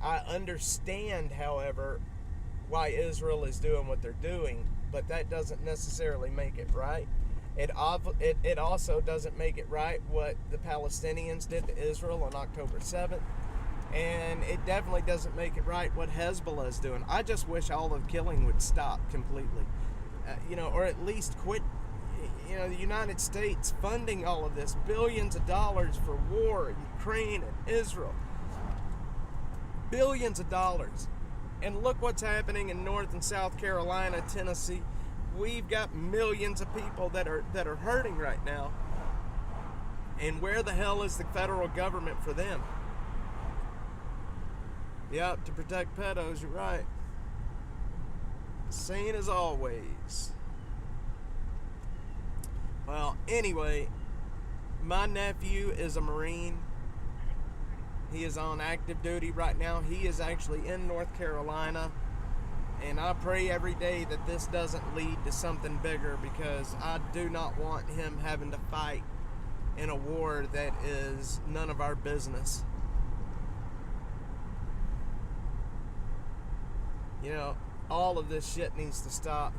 I understand, however, why Israel is doing what they're doing, but that doesn't necessarily make it right. It also doesn't make it right what the Palestinians did to Israel on October 7th. And it definitely doesn't make it right what Hezbollah is doing. I just wish all the killing would stop completely. You know, or at least quit, you know, the United States funding all of this. Billions of dollars for war in Ukraine and Israel. Billions of dollars. And look what's happening in North and South Carolina, Tennessee. We've got millions of people that are hurting right now. And where the hell is the federal government for them? Yep, to protect pedos, you're right. Same as always. Well, anyway, my nephew is a Marine. He is on active duty right now. He is actually in North Carolina. And I pray every day that this doesn't lead to something bigger, because I do not want him having to fight in a war that is none of our business. You know, all of this shit needs to stop.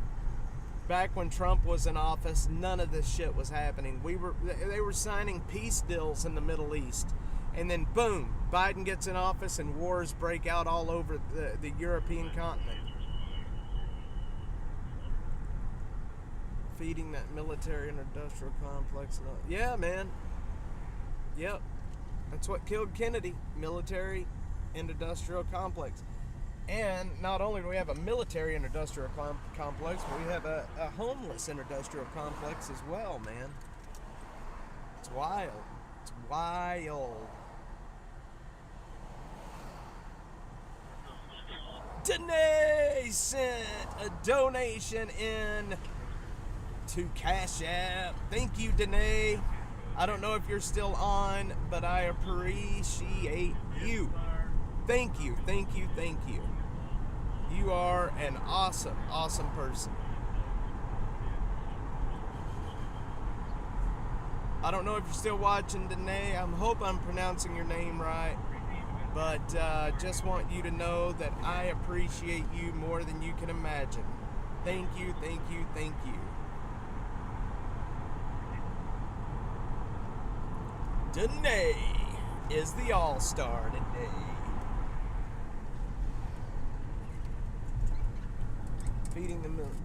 Back when Trump was in office, none of this shit was happening. They were signing peace deals in the Middle East. And then boom, Biden gets in office and wars break out all over the European continent. Feeding that military and industrial complex. Yeah, man. Yep. That's what killed Kennedy. Military and industrial complex. And not only do we have a military and industrial complex, but we have a homeless and industrial complex as well, man. It's wild. It's wild. Danae sent a donation in to Cash App. Thank you, Danae. I don't know if you're still on, but I appreciate you. Thank you, thank you, thank you. You are an awesome, awesome person. I don't know if you're still watching, Danae. I hope I'm pronouncing your name right. But just want you to know that I appreciate you more than you can imagine. Thank you, thank you, thank you. Danae is the all-star today. Feeding the moon.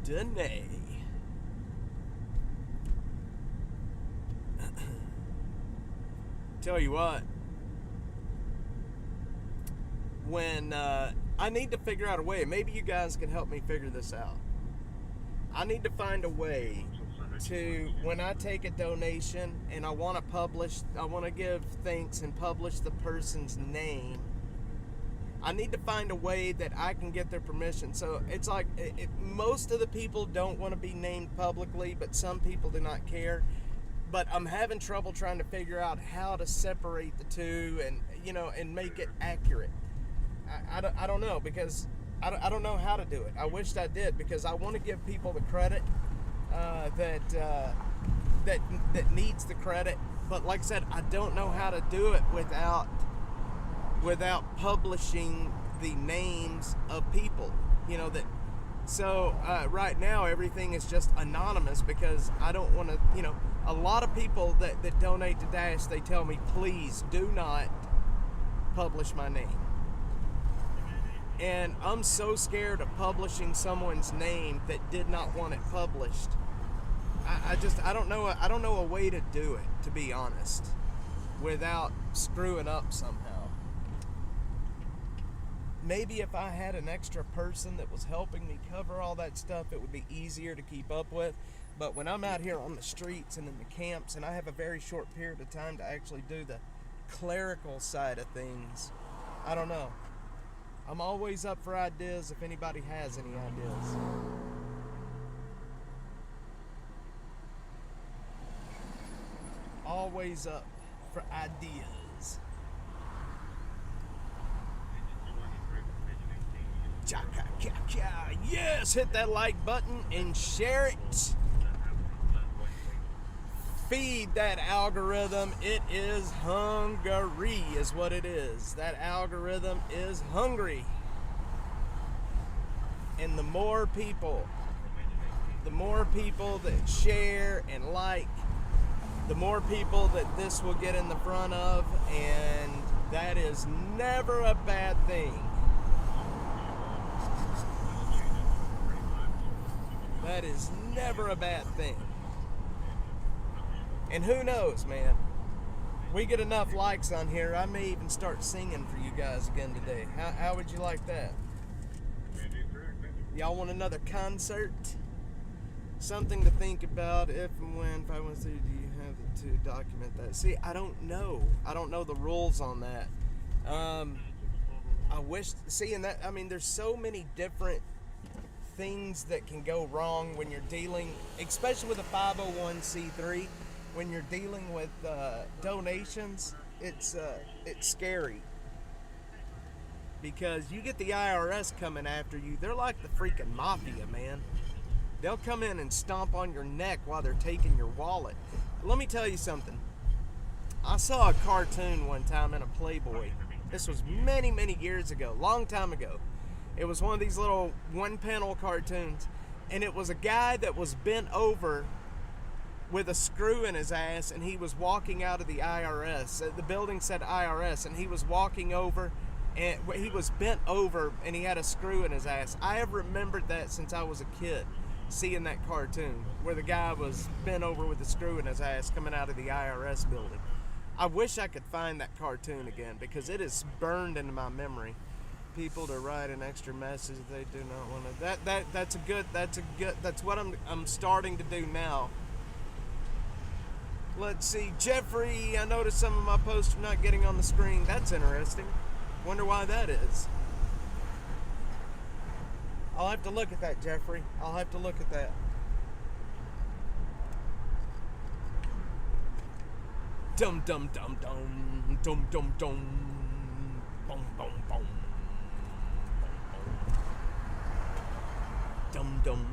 Danae. Tell you what, when I need to figure out a way, maybe you guys can help me figure this out. I need to find a way to, when I take a donation and I want to give thanks and publish the person's name, I need to find a way that I can get their permission. So it's like, most of the people don't want to be named publicly, but some people do not care. But I'm having trouble trying to figure out how to separate the two and, you know, and make it accurate. I don't know, because I don't know how to do it. I wished I did, because I want to give people the credit that needs the credit. But like I said, I don't know how to do it without publishing the names of people, you know, that. So right now everything is just anonymous, because I don't want to, you know, a lot of people that donate to Dash, they tell me, please do not publish my name. And I'm so scared of publishing someone's name that did not want it published. I don't know a way to do it, to be honest, without screwing up somehow. Maybe if I had an extra person that was helping me cover all that stuff, it would be easier to keep up with. But when I'm out here on the streets and in the camps, and I have a very short period of time to actually do the clerical side of things, I don't know. I'm always up for ideas if anybody has any ideas. Always up for ideas. Yes, hit that like button and share it. Feed that algorithm. It is hungry, is what it is. That algorithm is hungry. And the more people that share and like, the more people that this will get in the front of, and that is never a bad thing. That is never a bad thing. And who knows, man? We get enough likes on here, I may even start singing for you guys again today. How would you like that? Y'all want another concert? Something to think about. If and when 513, do you have to document that? See, I don't know. I don't know the rules on that. I wish, seeing that, I mean, there's so many different things that can go wrong when you're dealing, especially with a 501c3, when you're dealing with donations. It's scary, because you get the IRS coming after you. They're like the freaking mafia, man. They'll come in and stomp on your neck while they're taking your wallet. Let me tell you something. I saw a cartoon one time in a Playboy. This was many, many years ago, long time ago. It was one of these little one-panel cartoons, and it was a guy that was bent over with a screw in his ass, and he was walking out of the IRS. The building said IRS, and he was walking over, and he was bent over, and he had a screw in his ass. I have remembered that since I was a kid. seeing that cartoon where the guy was bent over with a screw in his ass coming out of the IRS building. I wish I could find that cartoon again because it is burned into my memory. People to write an extra message they do not want to. That's what I'm starting to do now. Let's see, Jeffrey, I noticed some of my posts are not getting on the screen. That's interesting. Wonder why that is. I'll have to look at that, Jeffrey. I'll have to look at that. Dum dum dum dum dum dum dum boom boom boom dum dum dum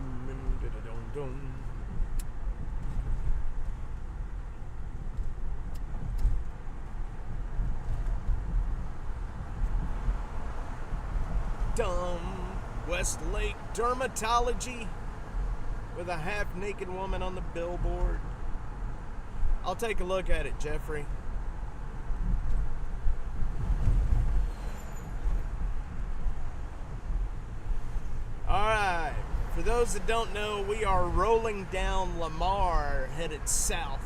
dum dum. Westlake Dermatology with a half-naked woman on the billboard. I'll take a look at it, Jeffrey. Alright, for those that don't know, we are rolling down Lamar, headed south.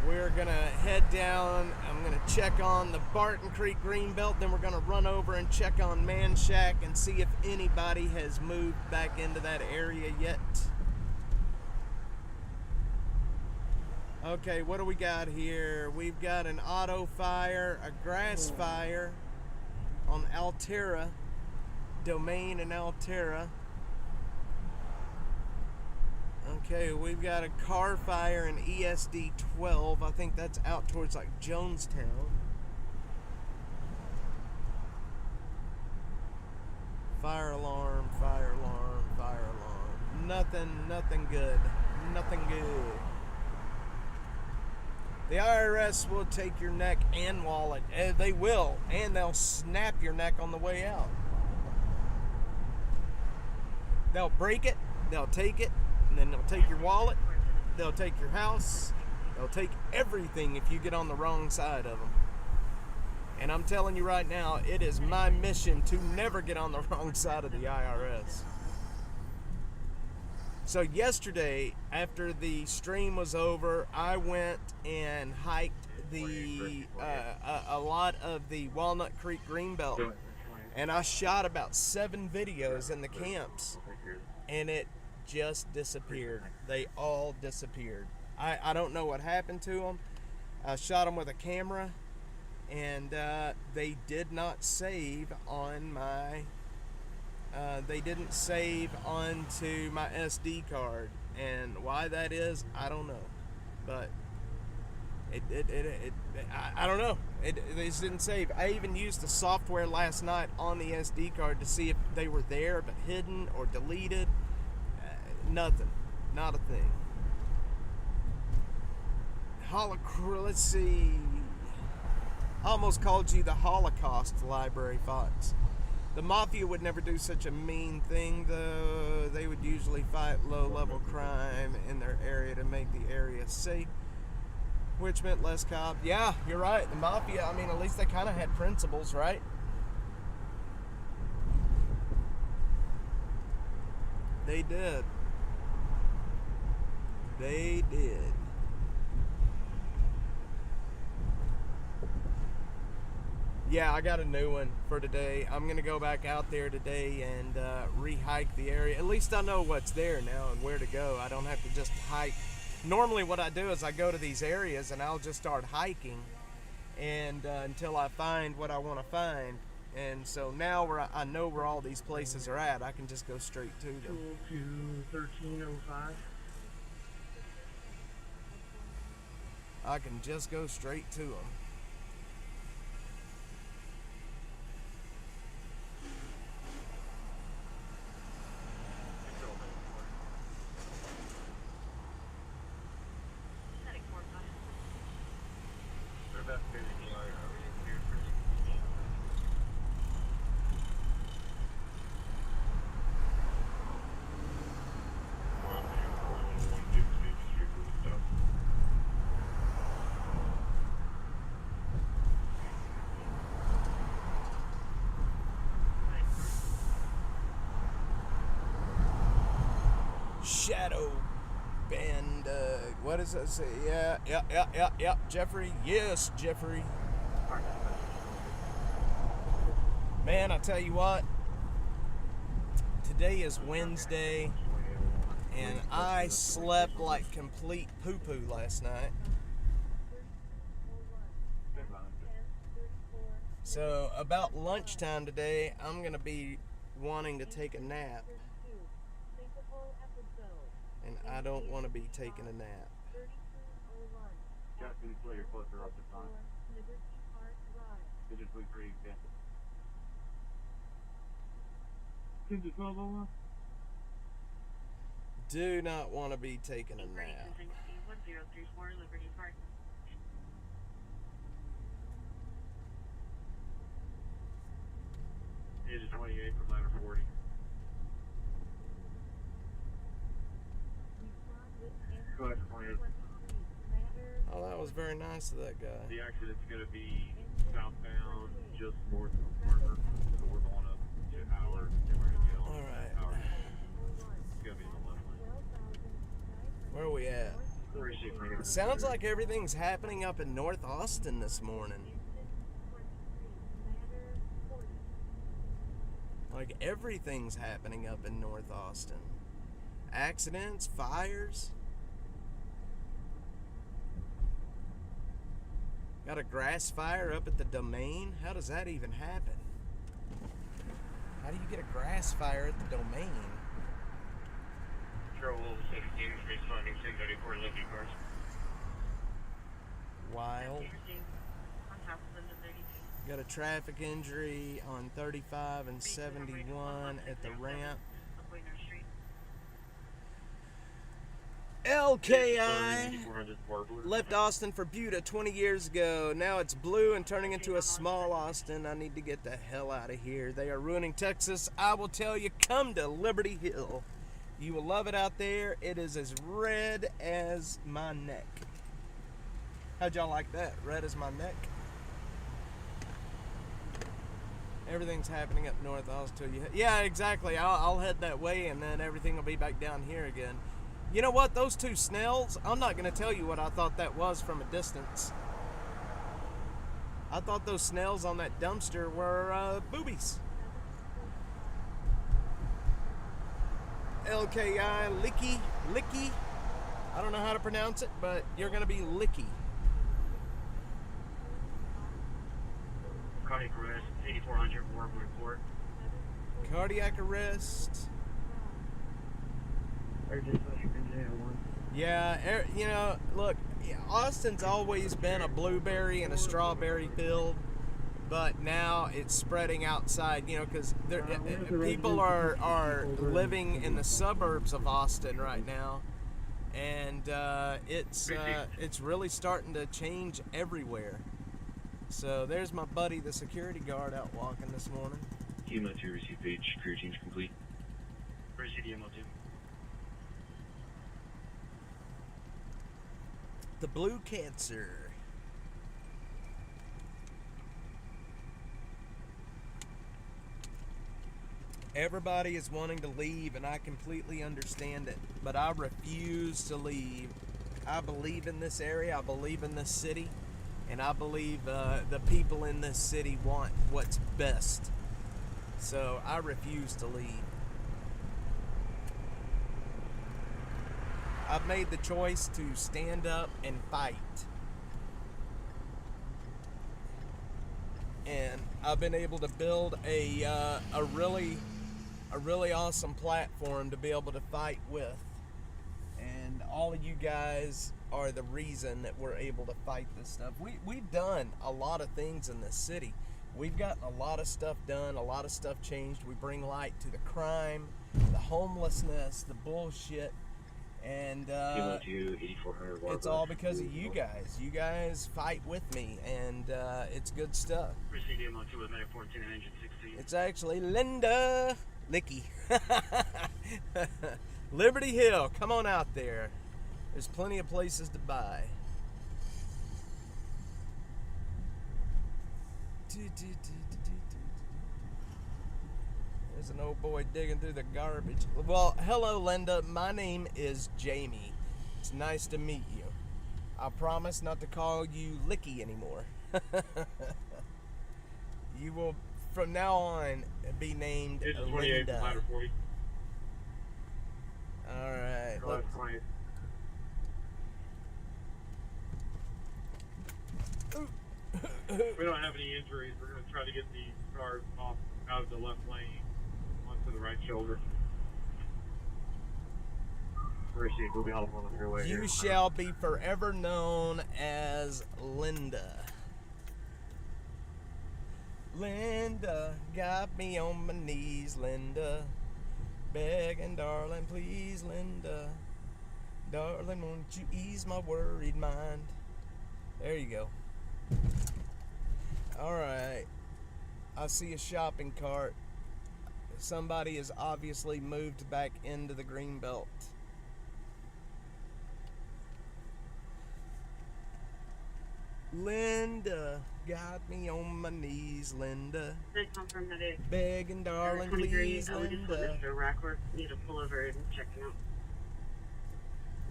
We're gonna head down, I'm gonna check on the Barton Creek Greenbelt, then we're gonna run over and check on Man Shack and see if anybody has moved back into that area yet. Okay, what do we got here? We've got an auto fire, a grass fire on Altera, Domain in Altera. Okay, we've got a car fire in ESD 12. I think that's out towards like Jonestown. Fire alarm, fire alarm, fire alarm. Nothing good. Nothing good. The IRS will take your neck and wallet. They will, and they'll snap your neck on the way out. They'll break it, they'll take it, and then they'll take your wallet, they'll take your house, they'll take everything if you get on the wrong side of them. And I'm telling you right now, it is my mission to never get on the wrong side of the IRS. So yesterday, after the stream was over, I went and hiked a lot of the Walnut Creek Greenbelt, and I shot about 7 videos in the camps, and it just disappeared. They all disappeared. I don't know what happened to them. I shot them with a camera, and they did not save on my. They didn't save onto my SD card, and why that is, I don't know. But I don't know. They just didn't save. I even used the software last night on the SD card to see if they were there but hidden or deleted. Nothing. Not a thing. Let's see. I almost called you the Holocaust Library, Fox. The Mafia would never do such a mean thing, though. They would usually fight low-level crime in their area to make the area safe, which meant less cops. Yeah, you're right. The Mafia, I mean, at least they kind of had principles, right? They did. They did. Yeah, I got a new one for today. I'm going to go back out there today and re-hike the area. At least I know what's there now and where to go. I don't have to just hike. Normally what I do is I go to these areas and I'll just start hiking and until I find what I want to find. And so now I know where all these places are at. I can just go straight to them. To 1305. I can just go straight to them. Shadow Band. What does that say? Yeah. Jeffrey. Yes, Jeffrey. Man, I tell you what. Today is Wednesday, and I slept like complete poo-poo last night. So about lunchtime today, I'm gonna be wanting to take a nap, and I don't want to be taking a nap. Do not want to be taking a nap. 1034 Liberty Park. Agent 28 from ladder 40. Go ahead for 28. Oh, that was very nice of that guy. The accident's going to be southbound, just north of Parker. So we're going up to Howard. All right. Howard. It's going to be on the left lane. Where are we at? It sounds like everything's happening up in North Austin this morning. Like everything's happening up in North Austin. Accidents, fires. Got a grass fire up at the Domain. How does that even happen? How do you get a grass fire at the Domain? Control 17, responding 1034 Liberty Park. Wild. On top of the 32. Got a traffic injury on 35 and 71 at the ramp. LKI left Austin for Buda 20 years ago. Now it's blue and turning into a small Austin. I need to get the hell out of here. They are ruining Texas. I will tell you, come to Liberty Hill. You will love it out there. It is as red as my neck. How'd y'all like that? Red as my neck? Everything's happening up north. Yeah, exactly. I'll head that way, and then everything will be back down here again. You know what? Those two Snells, I'm not going to tell you what I thought that was from a distance. I thought those Snells on that dumpster were boobies. LKI, Licky. I don't know how to pronounce it, but you're going to be Licky. Cardiac arrest, 8400 Warm report. Cardiac arrest. Yeah, you know, look, Austin's always been a blueberry and a strawberry field, but now it's spreading outside, you know, because people are living in the suburbs of Austin right now, and it's really starting to change everywhere. So there's my buddy, the security guard, out walking this morning. Kilo 2, receive page, crew change complete. Receive DMO2. The Blue Cancer. Everybody is wanting to leave, and I completely understand it, but I refuse to leave. I believe in this area, I believe in this city, and I believe the people in this city want what's best. So I refuse to leave. I've made the choice to stand up and fight. And I've been able to build a really awesome platform to be able to fight with. And all of you guys are the reason that we're able to fight this stuff. We've done a lot of things in this city. We've gotten a lot of stuff done, a lot of stuff changed. We bring light to the crime, the homelessness, the bullshit. And it's all because of you guys. You guys fight with me, and it's good stuff. Receive DMO2 with medic 14 and engine 16. It's actually Linda Licky. Liberty Hill, come on out there. There's plenty of places to buy. There's an old boy digging through the garbage. Well, hello, Linda. My name is Jamie. It's nice to meet you. I promise not to call you Licky anymore. You will, from now on, be named It's 28 Linda. ladder 40. All right. Oh, that's 20. We don't have any injuries. We're going to try to get the cars off out of the left lane onto the right shoulder. Appreciate moving on the freeway. You shall be forever known as Linda. Linda got me on my knees, Linda. Begging, darling, please, Linda. Darling, won't you ease my worried mind? There you go. Alright. I see a shopping cart. Somebody has obviously moved back into the green belt. Linda got me on my knees, Linda. They come from the day. Begging, darling, please, We just put Linda. Mr. Rackworth. Need to pull over and check him out.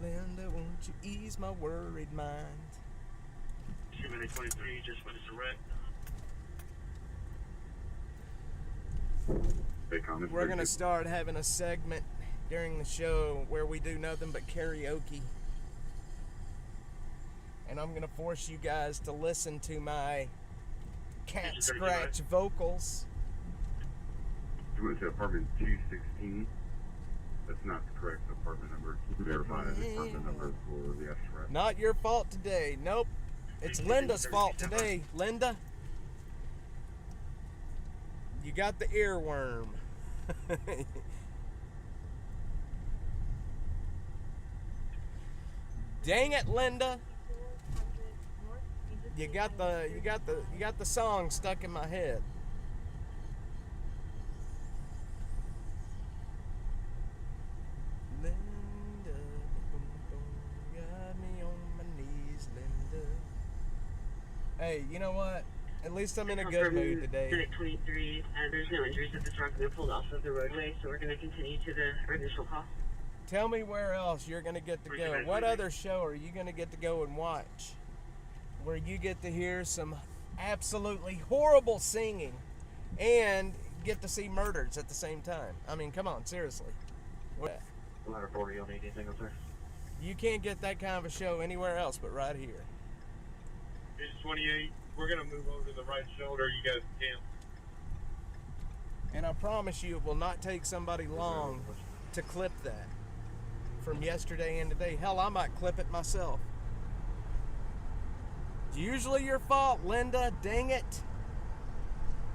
Linda, won't you ease my worried mind? 2-23, just went to wreck. We're going to start having a segment during the show where we do nothing but karaoke. And I'm going to force you guys to listen to my cat scratch vocals. You went to apartment 216. That's not the correct apartment number. Verify the apartment number for the extra. Not your fault today. Nope. It's Linda's fault today, Linda. You got the earworm. Dang it, Linda. You got the song stuck in my head. Linda, got me on my knees, Linda. Hey, you know what? At least I'm in a good mood today. Civic 23, there's no injuries at the truck. They're pulled off of the roadway, so we're going to continue to our initial call. Tell me where else you're going to get to go. What other show are you going to get to go and watch where you get to hear some absolutely horrible singing and get to see murders at the same time? I mean, come on, seriously. Ladder 40, you'll need anything else there? You can't get that kind of a show anywhere else but right here. It's 28. We're going to move over to the right shoulder. You guys can. And I promise you it will not take somebody long to clip that from yesterday and today. Hell, I might clip it myself. It's usually your fault, Linda. Dang it.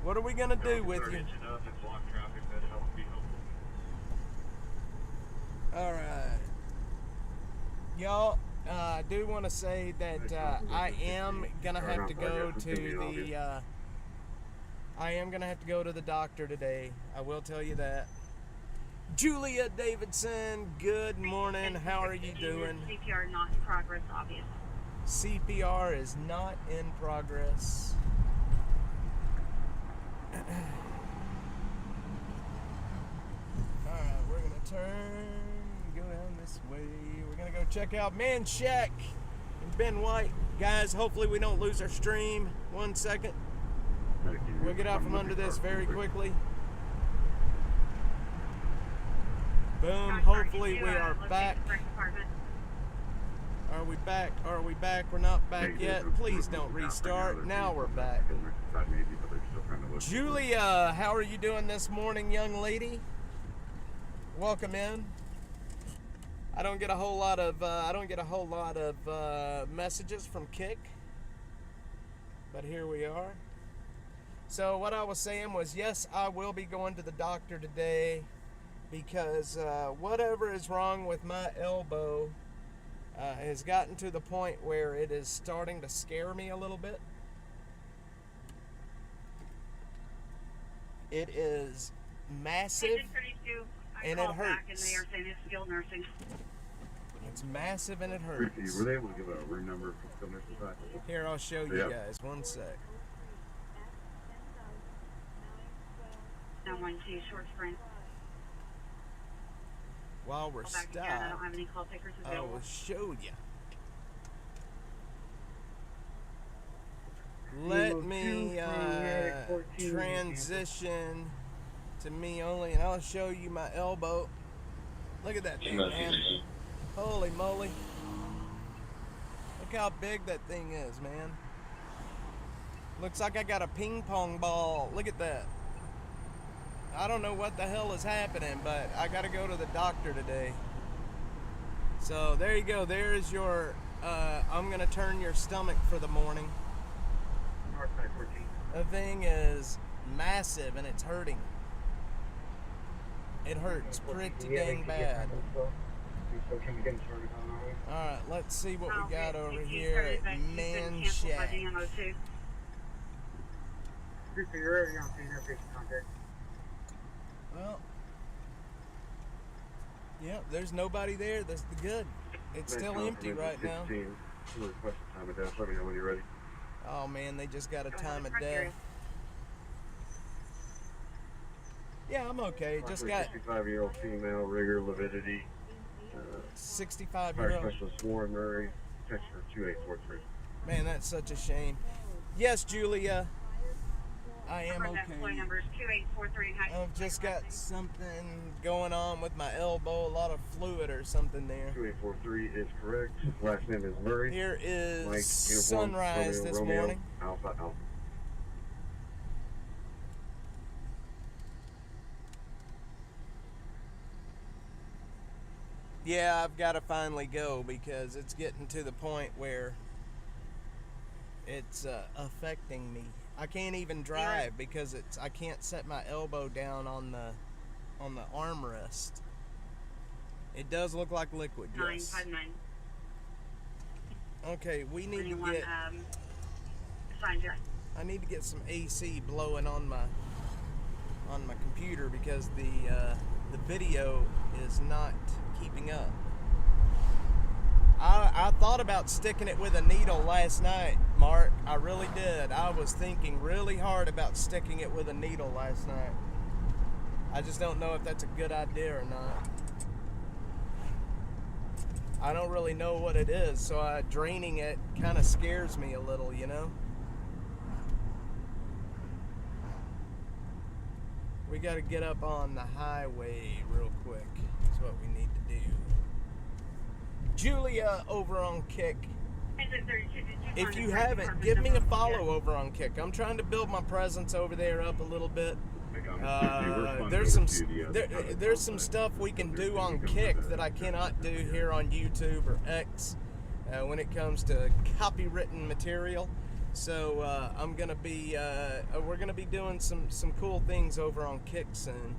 What are we going to do with you? Enough and block traffic. That helps be helpful. All right. Y'all, I do want to say that I am going to have to go to the... I am going to have to go to the doctor today. I will tell you that. Julia Davidson, good morning. How are you doing? CPR not in progress, obviously. CPR is not in progress. Alright, we're going to turn, go down this way. We're going to go check out Man Shack and Ben White. Guys, hopefully we don't lose our stream. 1 second. We'll get out from under this very quickly. Boom, hopefully we are back. Are we back? Are we back? We're not back yet. Please don't restart. Now we're back. Julia, how are you doing this morning, young lady? Welcome in. I don't get a whole lot of messages from Kick, but here we are. So what I was saying was, yes, I will be going to the doctor today because whatever is wrong with my elbow has gotten to the point where it is starting to scare me a little bit. It is massive and it hurts. And they are saying it's skilled nursing. It's massive and it hurts. Were they able to give a room number for skilled nursing side? Here, I'll show you guys. 1 sec. 912 Short Sprint. While we're Call back stopped, again. I don't have any call takers I available. will show you. Let me transition to me only, and I'll show you my elbow. Look at that thing, man. Holy moly. Look how big that thing is, man. Looks like I got a ping pong ball. Look at that. I don't know what the hell is happening, but I gotta go to the doctor today. So there you go. There's your, I'm gonna turn your stomach for the morning. Northside 14. The thing is massive and it's hurting. It hurts pretty dang bad. So can we get started on our way? Alright, let's see what we got over If you here started, at you've been Man canceled by Shack. DMO2. You're already on scene. Have patient contact. Well, yeah, there's nobody there. That's the good. It's still empty right now. 16. Request a time of death. Let me know when you're ready. Oh man, they just got a Go time of ahead, death. criteria. Yeah, I'm okay. Just got 65-year-old female, rigor, lividity. 65 Fire year old. specialist Warren Murray. Text for 2843. Man, that's such a shame. Yes, Julia. I am That employee okay. number is 2843. I've just got something going on with my elbow, a lot of fluid or something there. 2843 is correct. Last name is Murray. Here is Mike, uniform, sunrise Romeo, this Romeo, morning. Alpha, Alpha. Yeah, I've got to finally go because it's getting to the point where it's affecting me. I can't even drive because I can't set my elbow down on the armrest. It does look like liquid, yes. 959. Okay, we need to Anyone, get. assigned you. I need to get some AC blowing on my computer because the video is not keeping up. I thought about sticking it with a needle last night, Mark. I really did. I was thinking really hard about sticking it with a needle last night. I just don't know if that's a good idea or not. I don't really know what it is, so draining it kind of scares me a little, you know? We got to get up on the highway real quick. That's what we need to do. Julia over on Kick. If you haven't, give me a follow over on Kick. I'm trying to build my presence over there up a little bit. There's some stuff we can do on Kick that I cannot do here on YouTube or X when it comes to copywritten material. So I'm gonna be we're gonna be doing some cool things over on Kick soon.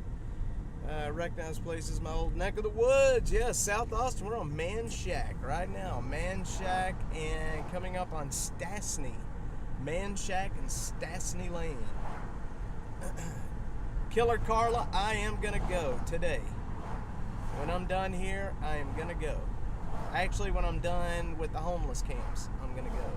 Recognize places, my old neck of the woods. Yes, South Austin. We're on Man Shack right now. Man Shack and coming up on Stastny. Man Shack and Stastny Lane. Killer Carla, I am gonna go today. When I'm done here, I am gonna go. Actually, when I'm done with the homeless camps, I'm gonna go.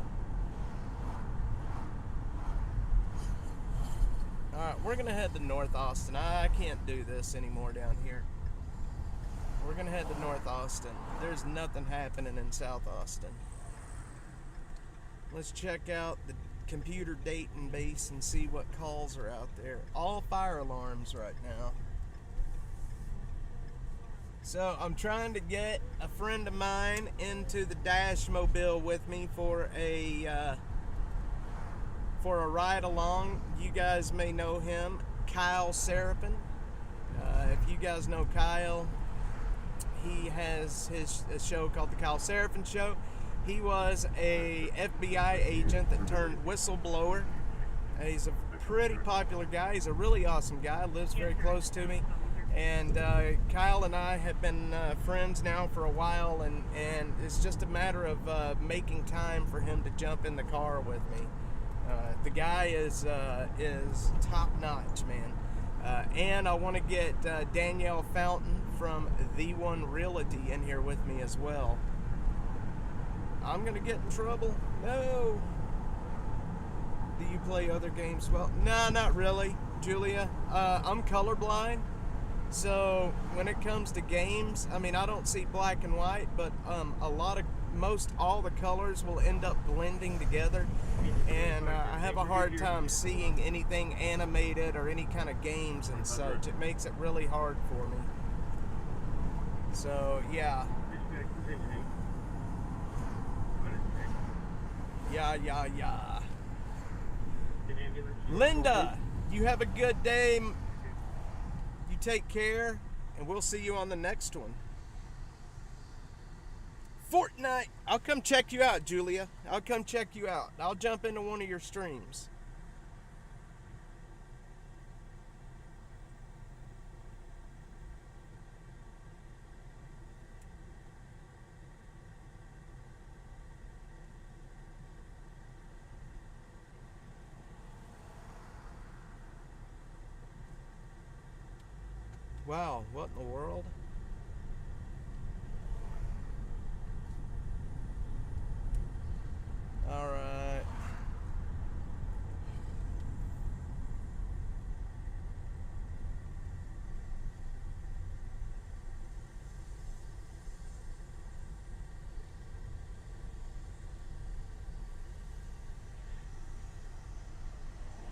Alright, we're gonna head to North Austin. I can't do this anymore down here. We're gonna head to North Austin. There's nothing happening in South Austin. Let's check out the computer database and see what calls are out there. All fire alarms right now. So I'm trying to get a friend of mine into the Dash Mobile with me for a ride along. You guys may know him, Kyle Serapin. If you guys know Kyle, he has a show called The Kyle Serapin Show. He was a FBI agent that turned whistleblower. He's a pretty popular guy. He's a really awesome guy. Lives very close to me. And Kyle and I have been friends now for a while, and it's just a matter of making time for him to jump in the car with me. The guy is top notch, man. And I want to get Danielle Fountain from The One Realty in here with me as well. I'm gonna get in trouble? No. Do you play other games? Well, no, not really. Julia. I'm colorblind, so when it comes to games, I mean, I don't see black and white, but most all the colors will end up blending together, and I have a hard time seeing anything animated or any kind of games and such. It makes it really hard for me. So yeah. Yeah. Linda, you have a good day. You take care, and we'll see you on the next one. Fortnite. I'll come check you out, Julia. I'll come check you out. I'll jump into one of your streams. Wow, what in the world? All right.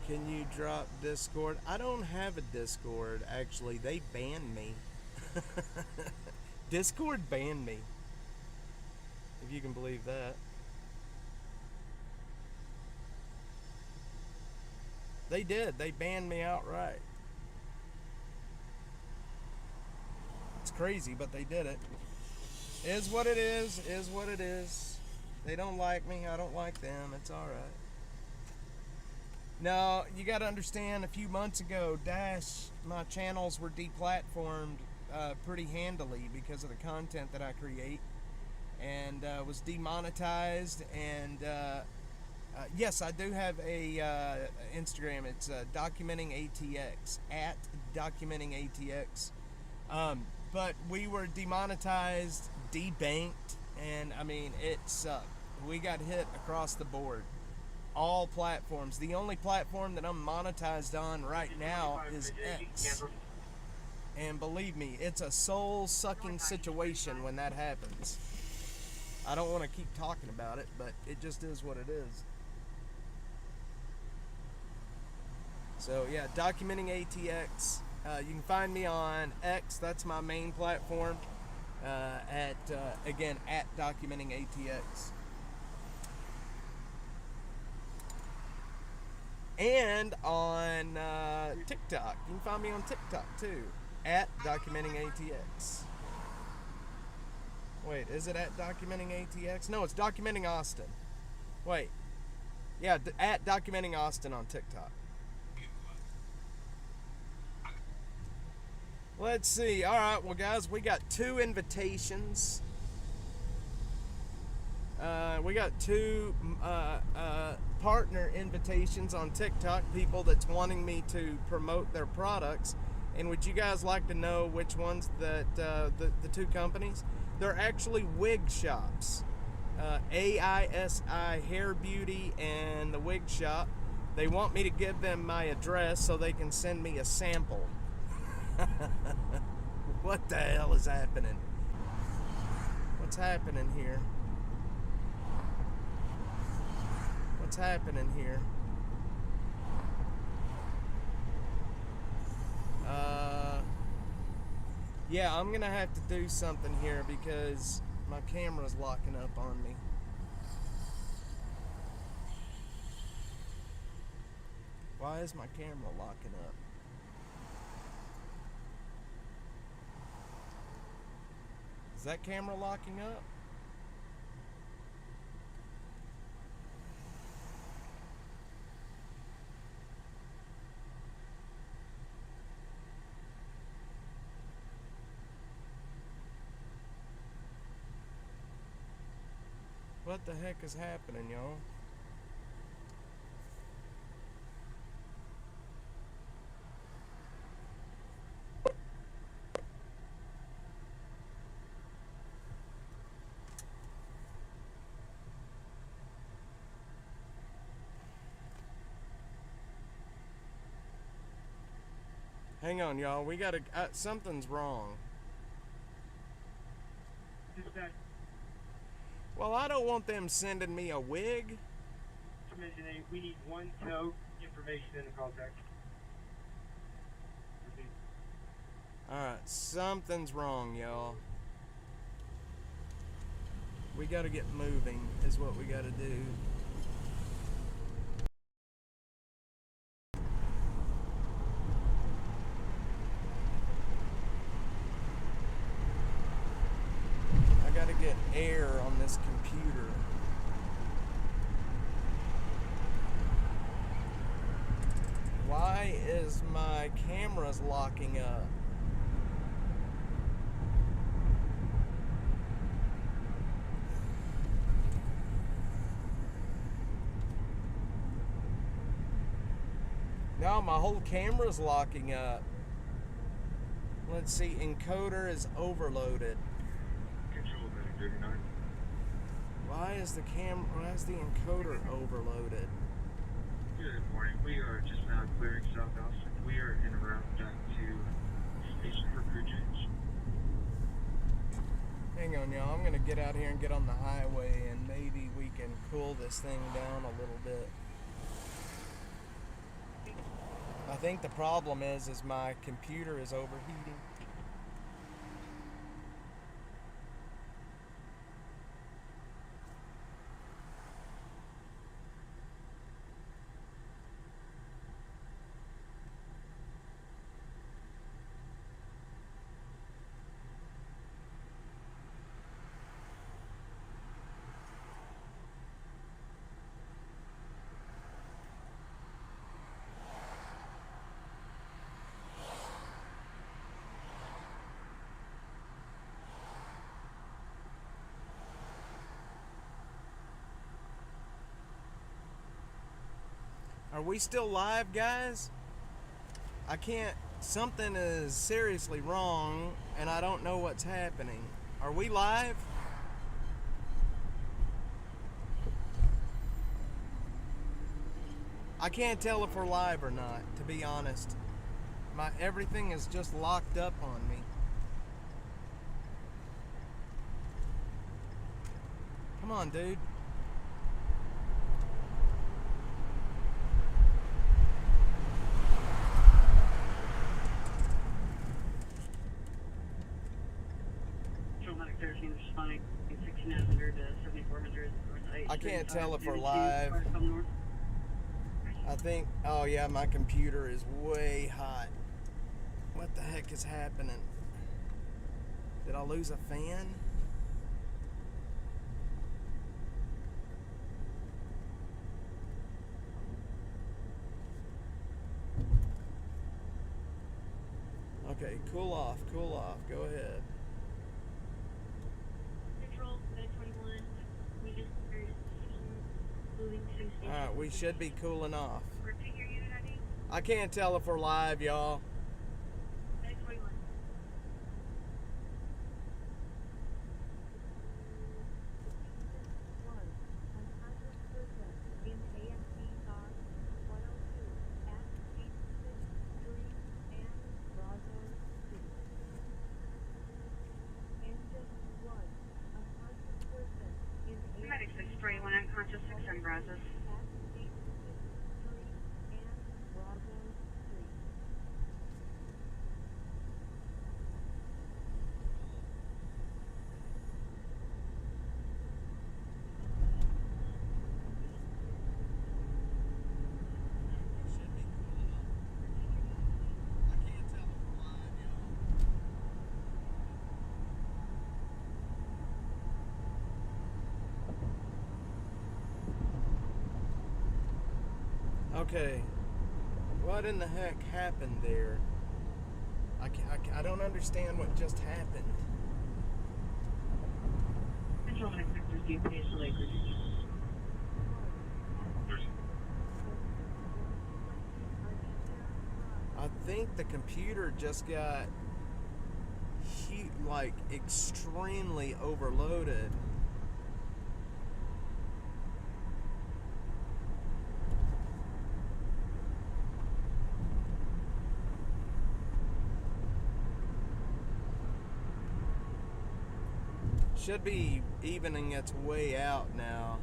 Can you drop Discord? I don't have a Discord, actually. They banned me. Discord banned me. If you can believe that. They did. They banned me outright. It's crazy, but they did it. Is what it is. Is what it is. They don't like me. I don't like them. It's alright. Now, you got to understand, a few months ago, my channels were deplatformed pretty handily because of the content that I create, and was demonetized. And yes, I do have a Instagram. It's documenting ATX, at documenting ATX. But we were demonetized, debanked, and I mean, it sucked. We got hit across the board. All platforms. The only platform that I'm monetized on right now is X. And believe me, it's a soul-sucking situation when that happens. I don't want to keep talking about it, but it just is what it is. So yeah, documenting ATX. You can find me on X. That's my main platform. Again, at documenting ATX. And on TikTok. You can find me on TikTok too, at documenting ATX. Wait, is it at documenting ATX? No, it's documenting Austin. Wait. Yeah, at documenting Austin on TikTok. Let's see. All right, well, guys, we got 2 invitations. We got 2 partner invitations on TikTok, people that's wanting me to promote their products. And would you guys like to know which ones that the 2 companies? They're actually wig shops. AISI Hair Beauty and the Wig Shop. They want me to give them my address so they can send me a sample. What the hell is happening? What's happening here? What's happening here? Yeah, I'm gonna have to do something here because my camera's locking up on me. Why is my camera locking up? Is that camera locking up? What the heck is happening, y'all? Hang on, y'all. We gotta. Something's wrong. Dispatch, Well, I don't want them sending me a wig. information A, we need one tow information in the call text. Alright, something's wrong, y'all. We gotta get moving, is what we gotta do. I gotta get air on this computer. Why is my camera's locking up? Now my whole camera's locking up. Let's see, encoder is overloaded. Control Medic 39. Why is the encoder overloaded? Good morning. We are just now clearing South Austin. We are en route back to station for crew change. Hang on, y'all. I'm gonna get out here and get on the highway, and maybe we can cool this thing down a little bit. I think the problem is my computer is overheating. Are we still live, guys? I can't. Something is seriously wrong, and I don't know what's happening. Are we live? I can't tell if we're live or not, to be honest. Everything is just locked up on me. Come on, dude. I can't tell if we're live. I think, oh yeah, my computer is way hot. What the heck is happening? Did I lose a fan? Okay, cool off, go ahead. Control, Med 21. We just started moving to station. Alright, we should be cooling off. Repeat your unit ID. I can't tell if we're live, y'all. Med 21. Medic 641, unconscious 6 and Brazos. Okay, what in the heck happened there? I don't understand what just happened. Control Medic 6 page delay crew change. I think the computer just got like extremely overloaded. Should be evening its way out now.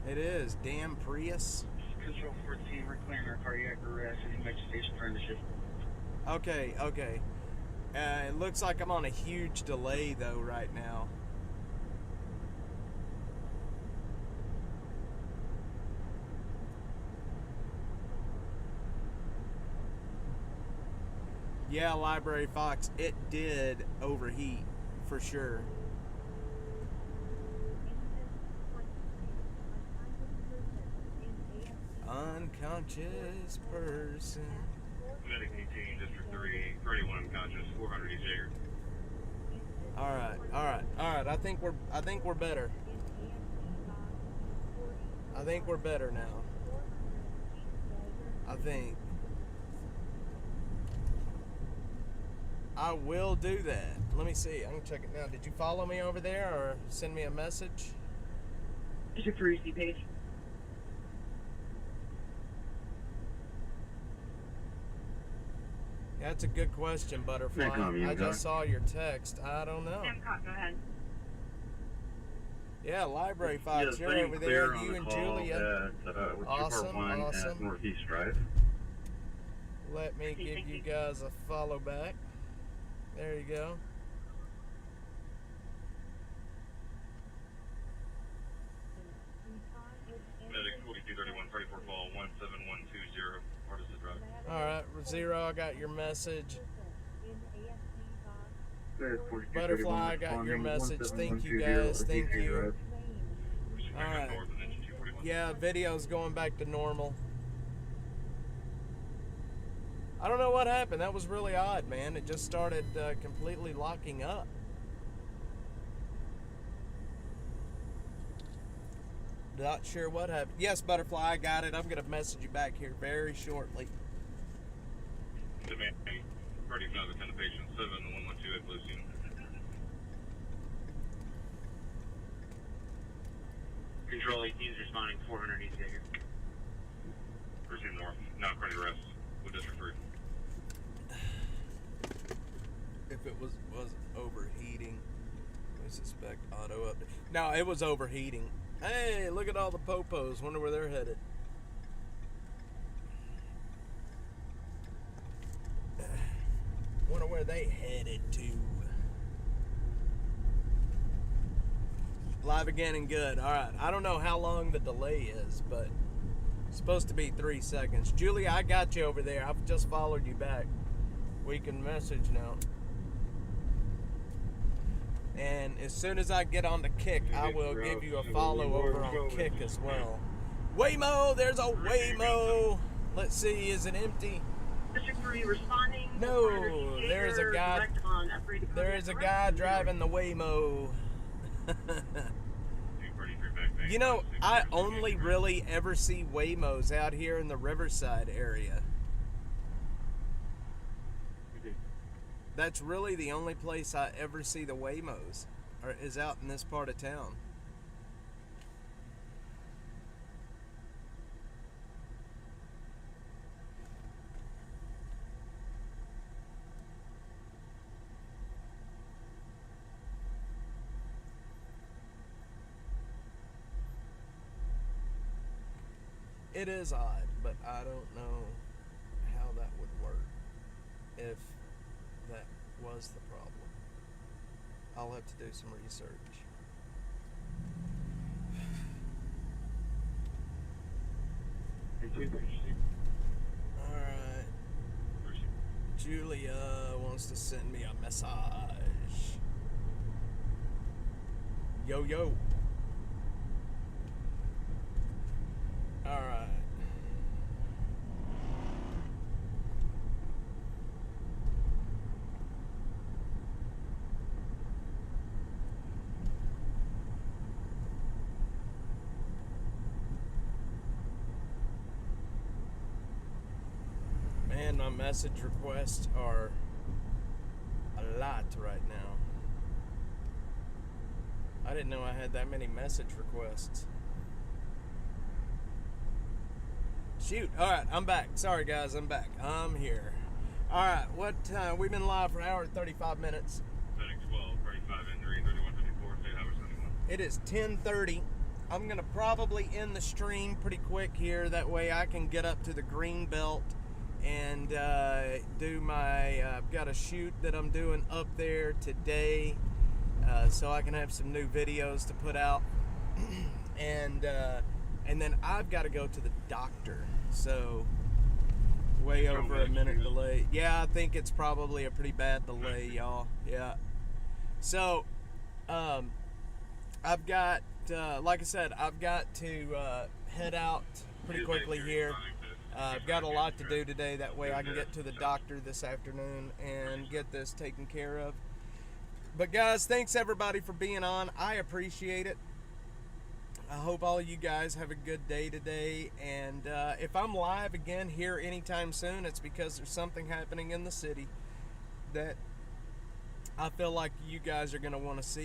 It is. Damn Prius. Control 14, we're clearing our cardiac arrest and image station trying to shift. Okay, okay. It looks like I'm on a huge delay though right now. Yeah, Library Fox, it did overheat for sure. Unconscious person. Medic 18, District 3, 31 unconscious, 400 each acre. All right. I think we're better. I think we're better now. I think. I will do that. Let me see. I can check it now. Did you follow me over there or send me a message? District 3, see page. That's a good question, Butterfly. I just saw your text. I don't know. Go ahead. Yeah, Library Fox, you're over there. You and Julia. Awesome. At Northeast Drive. Let me give you guys a follow back. There you go. Medic 4231, 34 call, 17120, Artisan Drive. Alright, Zero, I got your message. Butterfly, I got your message. Thank you guys. Thank you. Alright. Yeah, video's going back to normal. I don't know what happened. That was really odd, man. It just started completely locking up. Not sure what happened. Yes, Butterfly, I got it. I'm going to message you back here very shortly. Demand 35 attendant patient 7, the 112 at Blue Scene. Control 18 is responding 400 east acre. Proceed north, not ready to rest. With District 3. If it was overheating, I suspect auto update. No, it was overheating. Hey, look at all the popos. Wonder where they're headed. Wonder where they headed to. Live again and good. All right. I don't know how long the delay is, but it's supposed to be 3 seconds. Julia, I got you over there. I've just followed you back. We can message now. And as soon as I get on the Kick, I will give you a follow over on Kick as well. Waymo, there's a Waymo. Let's see, is it empty? District 3 responding. No, there is a guy. There is a guy driving the Waymo. You know, I only really ever see Waymos out here in the Riverside area. That's really the only place I ever see the Waymos, or is out in this part of town. It is odd, but I don't know how that would work if that was the problem. I'll have to do some research. Alright. Julia wants to send me a message. Yo, yo. Alright. Man, my message requests are a lot right now. I didn't know I had that many message requests. Shoot. Alright, I'm back. Sorry, guys, I'm back. I'm here. Alright, what time? We've been live for an hour and 35 minutes. Medic 12, It is 10:30. I'm gonna probably end the stream pretty quick here. That way I can get up to the green belt and do my. I've got a shoot that I'm doing up there today, so I can have some new videos to put out. and then I've got to go to the doctor. So way over a minute delay. Yeah, I think it's probably a pretty bad delay, y'all. Yeah. So I've got, like I said, I've got to head out pretty quickly here. I've got a lot to do today. That way I can get to the doctor this afternoon and get this taken care of. But guys, thanks everybody for being on. I appreciate it. I hope all you guys have a good day today. And if I'm live again here anytime soon, it's because there's something happening in the city that I feel like you guys are going to want to see.